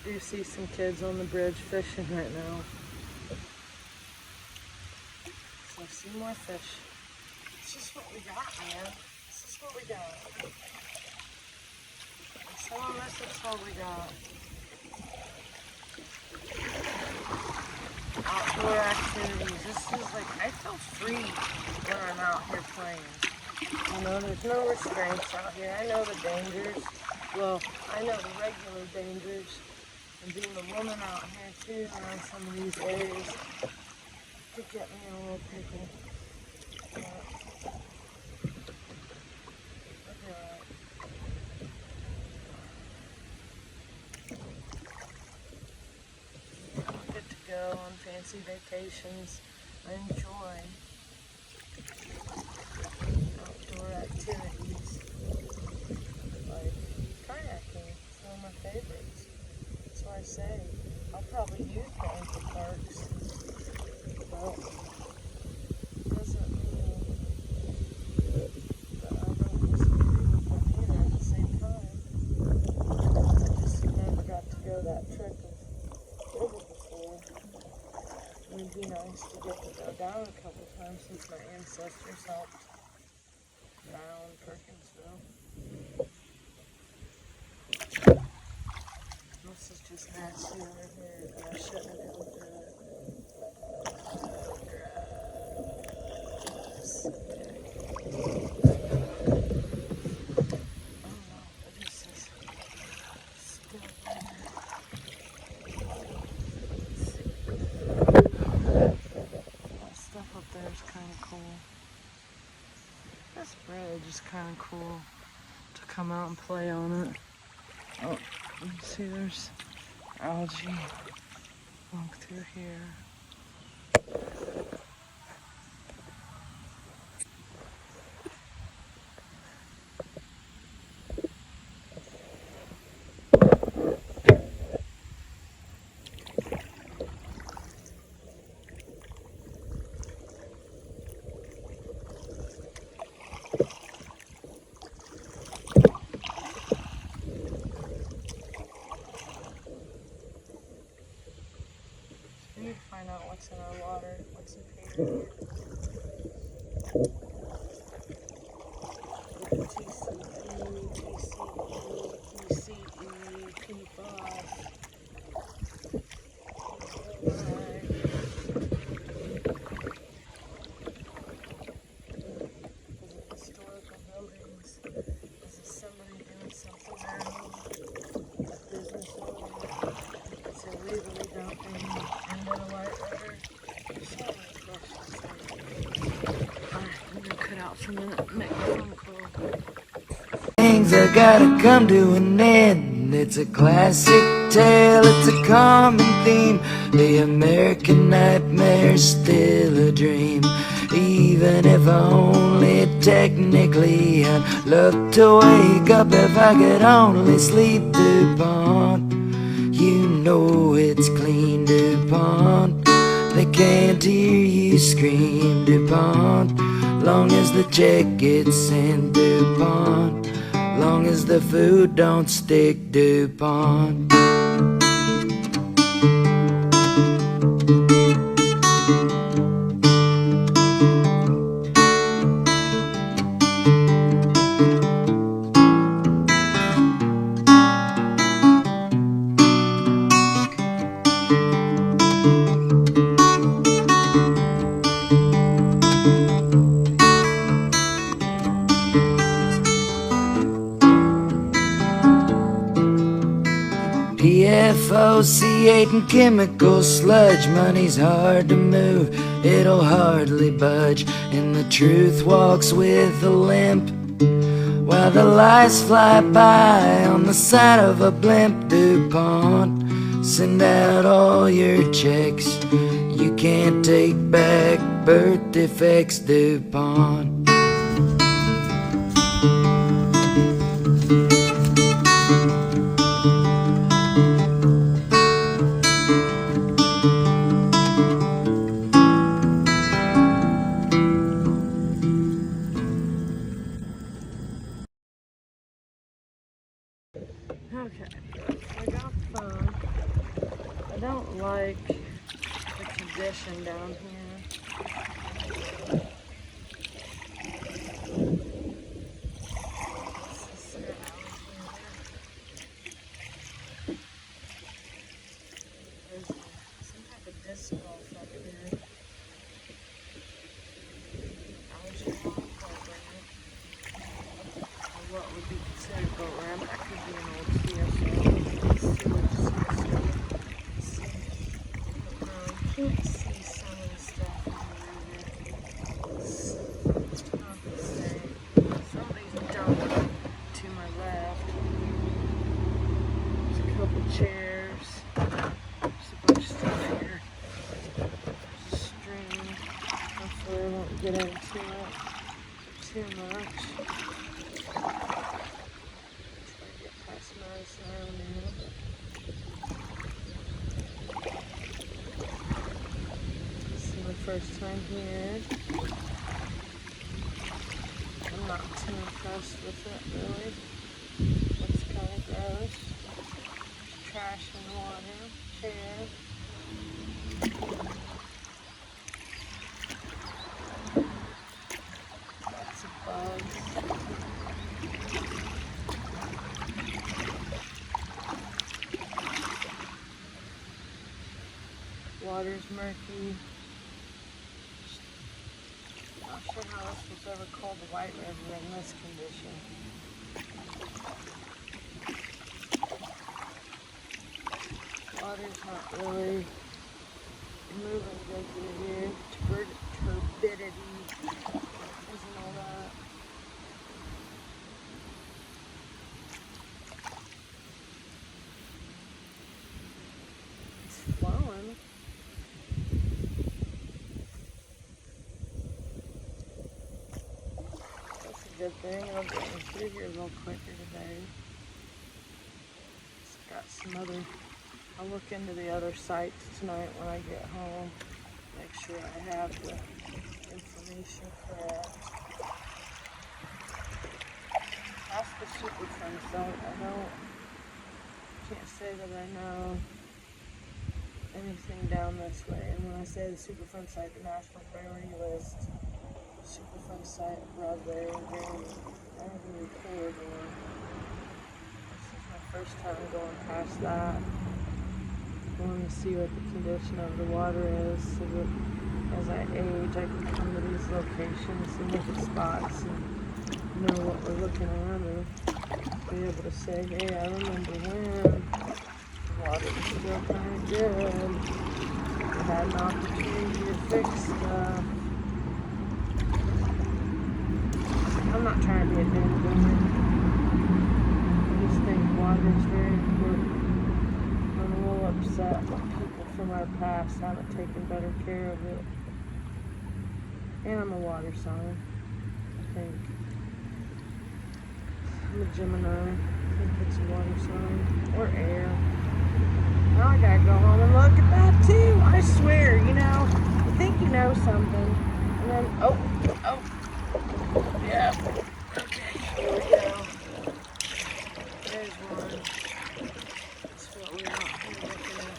do see some kids on the bridge fishing right now. So see more fish. It's just what we got, man. This is what we got. Some of this is what we got. Outdoor activities. This is like, I feel free when I'm out here playing. You know, there's no restraints out here. I know the dangers. Well, I know the regular dangers. And being a woman out here too, around some of these areas, could get me in a little pickle. But, I'll be alright. Good to go on fancy vacations. I enjoy outdoor activities like kayaking. It's one of my favorites. That's why I say I'll probably use the ankle parks, but it doesn't mean that I don't disagree with them either at the same time. I just never got to go that trip of river before. It would be nice to get to go down a couple times since my ancestors helped down Perkinsville. This is just nasty over here, and I shouldn't have gone through it. Gross. Oh no, this is still there. That stuff up there is kind of cool. This bridge is kind of cool to come out and play on it. Oh, you can see there's algae along through here. We need to find out what's in our water, what's in here. PFOS. Historical buildings. Is it somebody doing something wrong? Business owner. It's illegally dumping into the white river. There's so many questions. Alright, I'm gonna cut out for a minute and make a phone call. Things that gotta come to an end. It's a classic tale, it's a common theme. The American nightmare's still a dream. Even if only technically, I'd love to wake up if I could only sleep. DuPont, you know it's clean. DuPont, they can't hear you scream. DuPont, long as the check gets sent. DuPont, long as the food don't stick. DuPont. PFOS and chemical sludge. Money's hard to move, it'll hardly budge, and the truth walks with a limp, while the lies fly by on the side of a blimp. DuPont, send out all your checks. You can't take back birth defects. DuPont. Okay, I got the phone. like the condition down here. Is there there's some type of disc golf up here. Algae program. Or what would be considered boat ram. That could be an old CSO. You can't see some of the stuff under there. Somebody's dumped to my left. There's a couple chairs. There's a bunch of stuff here. There's a stream. Hopefully I won't get into it too much. Try to get past Madison Avenue. This is my first time here. I'm not too impressed with it really. Looks kind of gross. Trash and water. Chair. Lots of bugs. Water's murky. Not sure how this was ever called the White River in this condition. Water's not really moving good through here. Turbidity isn't all that. It's flowing. That's a good thing. I'll get me through here a little quicker today. It's got some other. I'll look into the other sites tonight when I get home. Make sure I have the information correct. That's the Superfund site. I can't say that I know anything down this way. And when I say the Superfund site, the National Priority List, Superfund site, Broadway Grand Ave corridor. This is my first time going past that. I want to see what the condition of the water is so that as I age I can come to these locations and look at spots and know what we're looking at or be able to say, hey, I remember when the water was still kind of good. We had an opportunity to fix stuff. I'm not trying to be a damn boomer. I just think water is very important. I'm a little upset that people from our past haven't taken better care of it. And I'm a water sign, I think. I'm a Gemini. I think it's a water sign. Or air. Now I gotta go home and look at that too. I swear, you think you know something. And then, oh. Yeah. Okay, here we go. There's one. That's what we're out here looking at.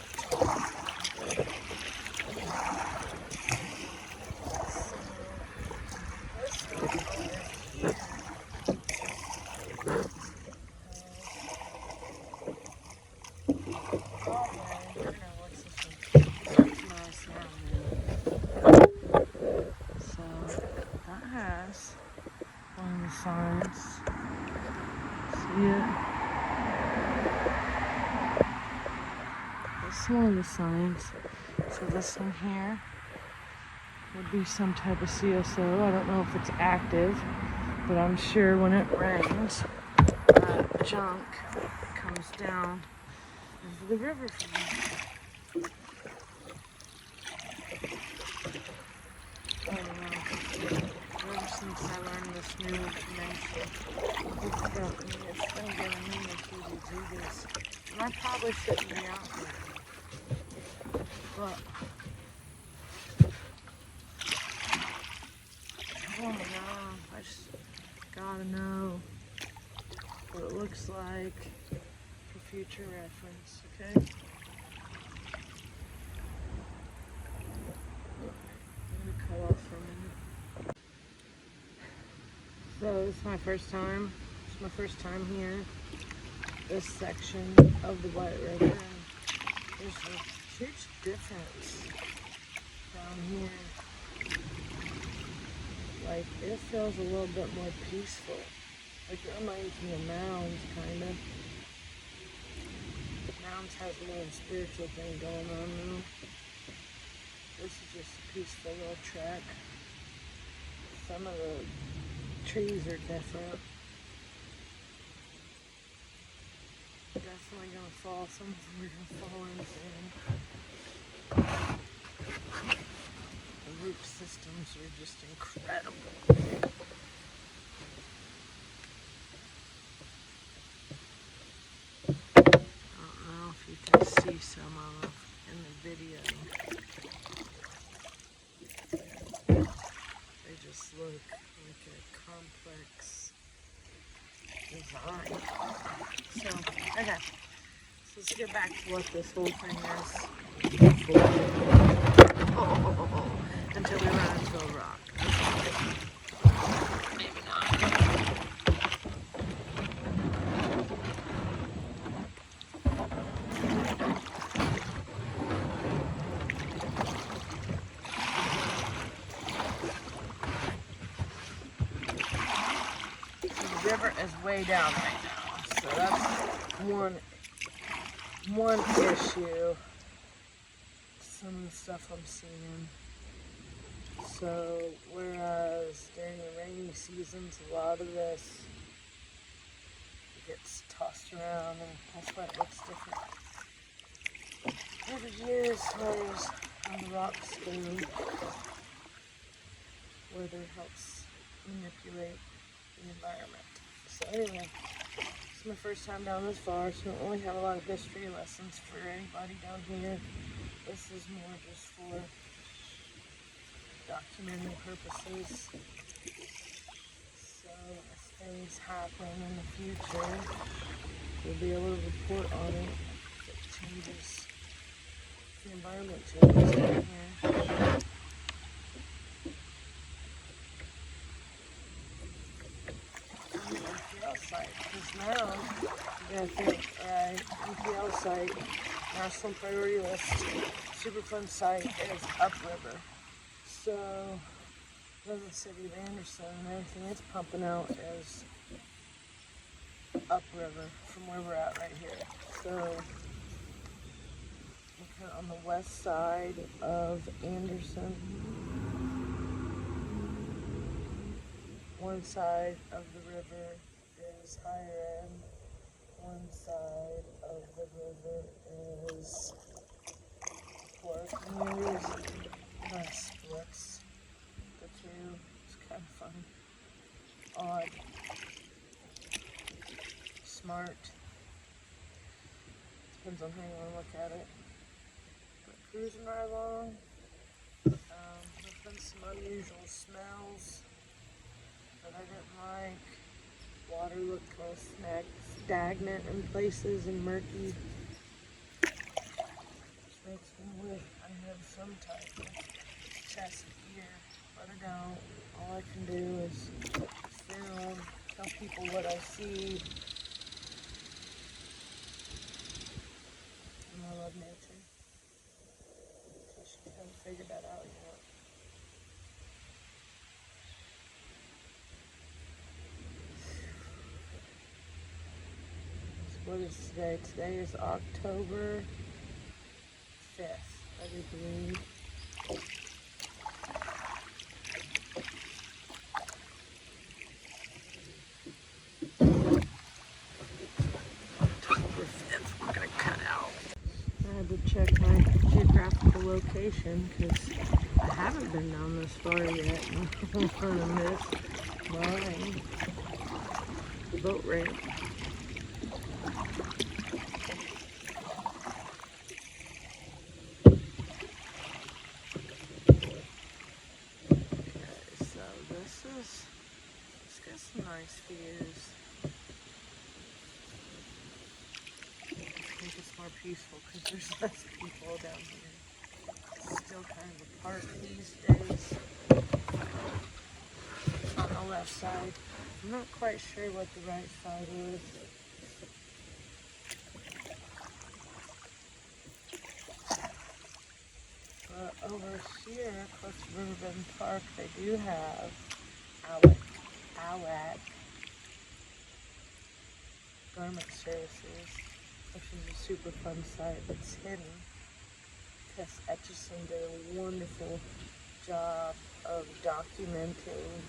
Signs. See it? That's one of the signs. So this one here would be some type of CSO. I don't know if it's active, but I'm sure when it rains, that junk comes down into the river from there. I don't know. Ever since I learned this new information, it's been getting me to do this. And I probably shouldn't be out here. But oh my God, I just gotta know what it looks like for future reference, okay? So this is my first time. It's my first time here. This section of the White River. And there's a huge difference down here. Like, it feels a little bit more peaceful. Like, it reminds me of Mounds, kind of. Mounds has a little spiritual thing going on now. This is just a peaceful little trek. Some of the trees are different. Definitely gonna fall. Some of them are gonna fall in soon. The root systems are just incredible. I don't know if you can see some of them in the video. They just look like a complex design. So, okay. So let's get back to what this whole thing is. Until we run into a rock. Maybe not. The river is way down right now. So that's one issue. Some of the stuff I'm seeing. So, whereas during the rainy seasons, a lot of this gets tossed around, and that's why it looks different. Over years, there's the rock stone, weather helps manipulate the environment. So anyway, it's my first time down this far, so I don't really have a lot of history lessons for anybody down here. This is more just for documenting purposes. So if things happen in the future, we'll be able to report on it. If it changes, the environment changes down here. On the NPL site, because now you're going to think, alright, NPL site, National Priority List, Superfund site is upriver. So, there's the city of Anderson, and everything it's pumping out is upriver from where we're at right here. So, looking on the west side of Anderson, one side of the river is higher end, one side of the river is poor communities. Kind of splits the two. It's kind of fun. Odd. Smart. Depends on how you want to look at it. But cruising right along. There's been some unusual smells that I didn't like. Water looked kind of stagnant in places and murky. Which makes me wish I had some type of chest gear, but I don't. All I can do is film, tell people what I see. And I love nature. Just haven't figured that out yet. So what is today? Today is October 5th, I do believe. I had to check my geographical location because I haven't been down this far yet, and I'm gonna miss my boat ramp. Okay, so it's got some nice views. I think it's more peaceful because there's less people down here. It's still kind of a park these days. On the left side. I'm not quite sure what the right side is. But over here, close to Riverbend Park, they do have ALAC Garment Services, which is a Superfund site that's hidden. Tess Etchison did a wonderful job of documenting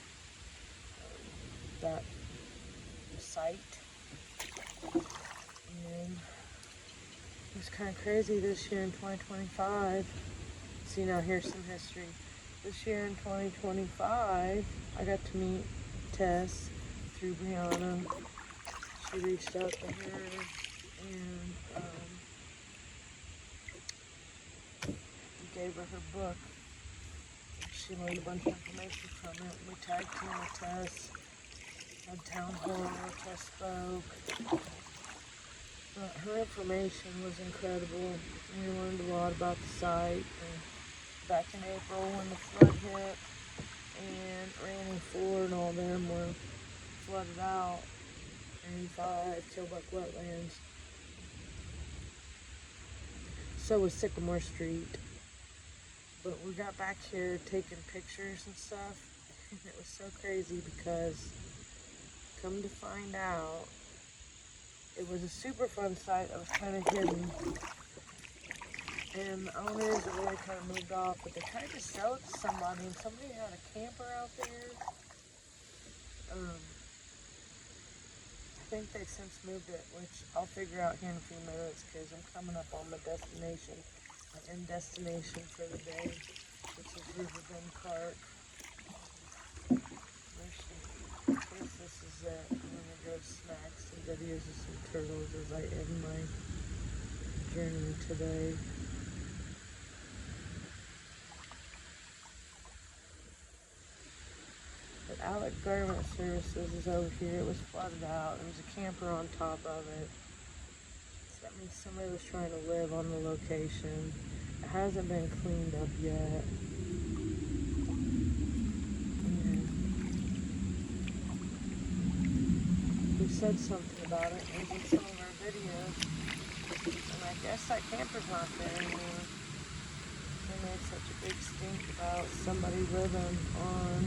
that site. And it was kind of crazy this year in 2025. See, now here's some history. This year in 2025, I got to meet Tess through Brianna. She reached out to her and gave her her book. She learned a bunch of information from it. We tagged team with Tess, had town hall, Tess spoke. But her information was incredible. We learned a lot about the site. And back in April when the flood hit and Ranney 4 and all them were flooded out, and 5 Killbuck Wetlands. So was Sycamore Street. But we got back here taking pictures and stuff, and it was so crazy because, come to find out, it was a Superfund site that was kind of hidden, and the owners have really kind of moved off, but they tried to sell it to somebody, and somebody had a camper out there. I think they've since moved it, which I'll figure out here in a few minutes because I'm coming up on my destination. My end destination for the day, which is Riverbend Park. This is it. I'm gonna go snack some videos of some turtles as I end my journey today. But ALAC Garment Services is over here. It was flooded out. There was a camper on top of it. That means somebody was trying to live on the location. It hasn't been cleaned up yet. And we said something about it. It was in some of our videos. And I guess that camper's not there anymore. They made such a big stink about somebody living on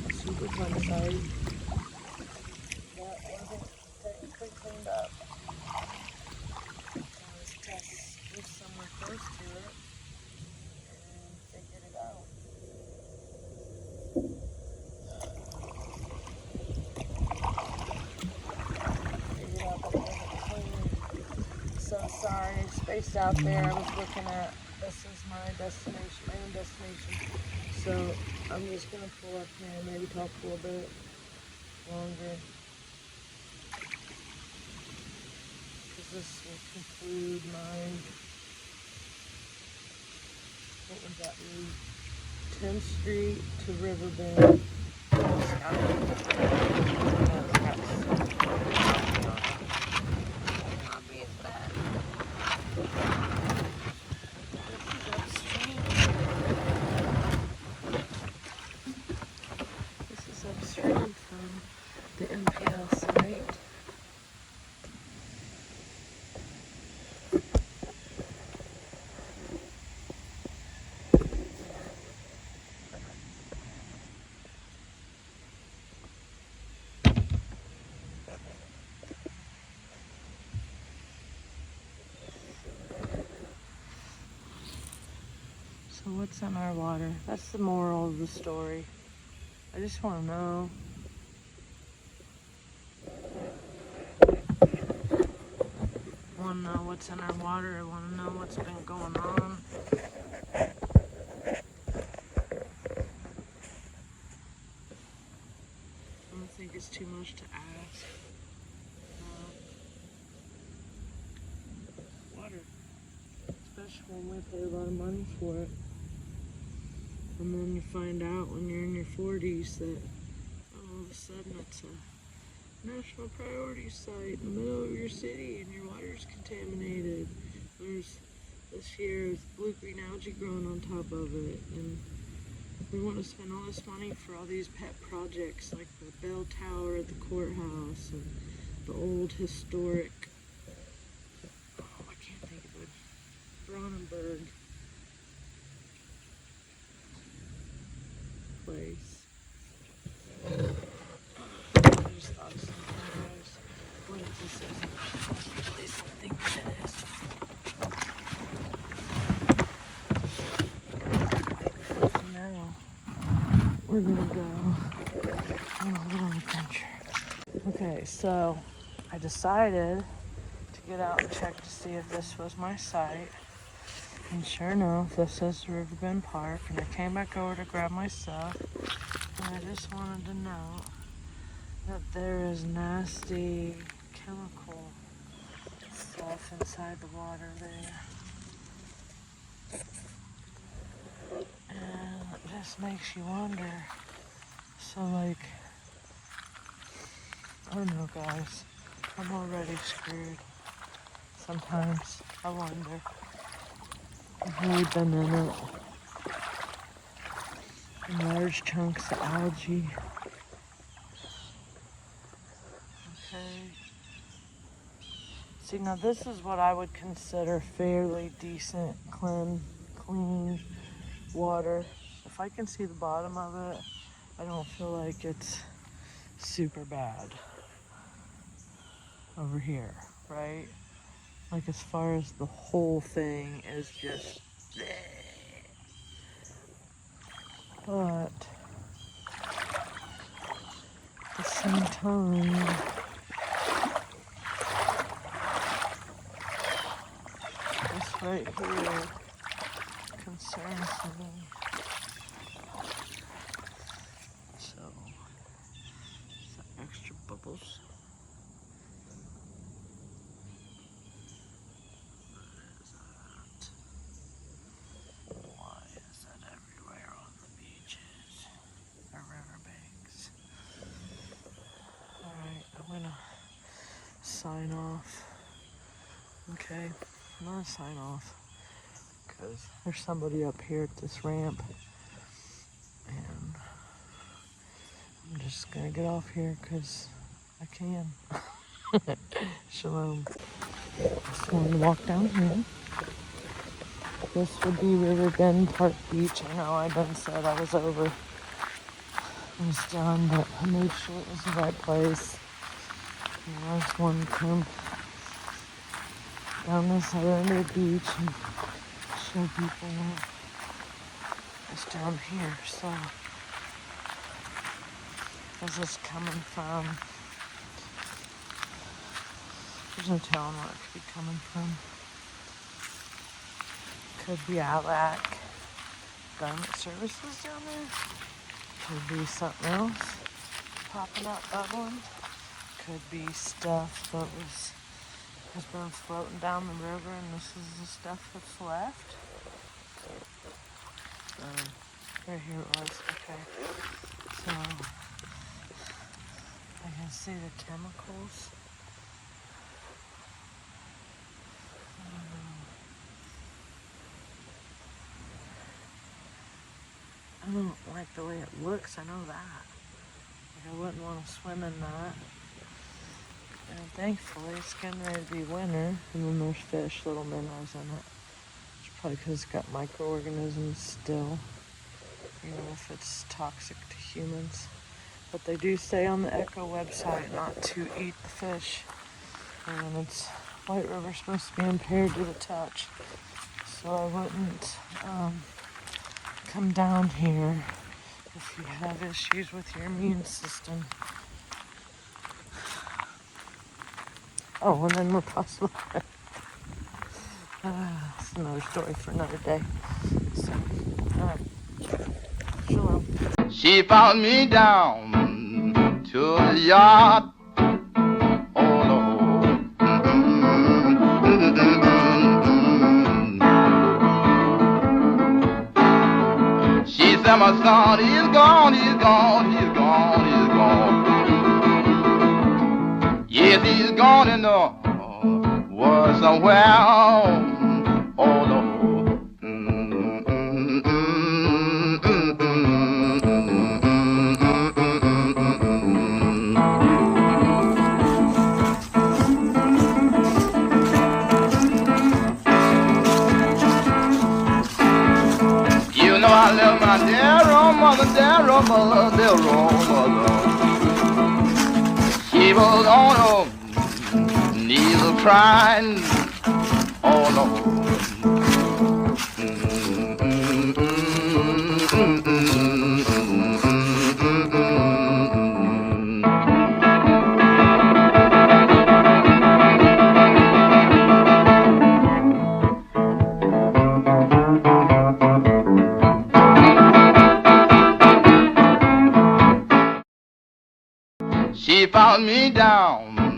a Superfund site that wasn't technically cleaned up. Live somewhere close to it and figured it out. Figured out that it wasn't clean. So sorry, spaced out there. I was looking at, this is my destination, my own destination. So I'm just gonna pull up here and maybe talk a little bit longer. This will conclude my, what was that route? 10th Street to Riverbend. This is upstream from the NPL site. So what's in our water? That's the moral of the story. I just want to know. I want to know what's in our water. I want to know what's been going on. I don't think it's too much to ask. Water. Especially when we pay a lot of money for it. And then you find out when you're in your 40s that all of a sudden it's a national priority site in the middle of your city and your water's contaminated. There's this year's blue-green algae growing on top of it, and We want to spend all this money for all these pet projects like the bell tower at the courthouse and the old historic, I can't think of it, Bronnenberg place. I just thought sometimes, what if this isn't the place I think it is? Now, we're gonna go on a little adventure. Okay, so I decided to get out and check to see if this was my site. And sure enough, this is Riverbend Park. And I came back over to grab my stuff. And I just wanted to note that there is nasty chemical stuff inside the water there. And it just makes you wonder. So like, I don't know guys, I'm already screwed. Sometimes I wonder. I've really been in it. Large chunks of algae. Okay. See, now this is what I would consider fairly decent, clean water. If I can see the bottom of it, I don't feel like it's super bad over here, right? Like as far as the whole thing is just but at the same time, this right here concerns me. So, some extra bubbles. Why is that everywhere on the beaches or riverbanks? Alright, I'm gonna sign off. Okay, I'm gonna sign off because there's somebody up here at this ramp and I'm just gonna get off here because I can. Shalom. Just going to walk down here. This would be Riverbend Park Beach. I know I done said I was over. I was done, but I made sure it was the right place. And I just wanted to come down this other end of the beach and show people what's down here. So, this is coming from, there's no telling where it could be coming from. Could be Outback Garment Services down there. Could be something else popping up, bubbling. Could be stuff that has been floating down the river, and this is the stuff that's left. Right here it was. Okay. So I can see the chemicals. I don't like the way it looks, I know that. Like I wouldn't want to swim in that. And thankfully it's getting ready to be winter, and then there's fish, little minnows in it. It's probably because it's got microorganisms still, even if it's toxic to humans. But they do say on the Echo website not to eat the fish. And it's White River's supposed to be impaired to the touch. So I wouldn't come down here if you have issues with your immune system. Oh, and then we're possibly that's another story for another day. So, shalom. She found me down to the yard. Oh Lord. She said my son is gone, he's gone, he's gone, he's gone. Yes, he's gone in the woods somewhere. Oh Lord. dear old mother, dear old mother, dear old mother. She was on her knees a crying. Oh no. She found me down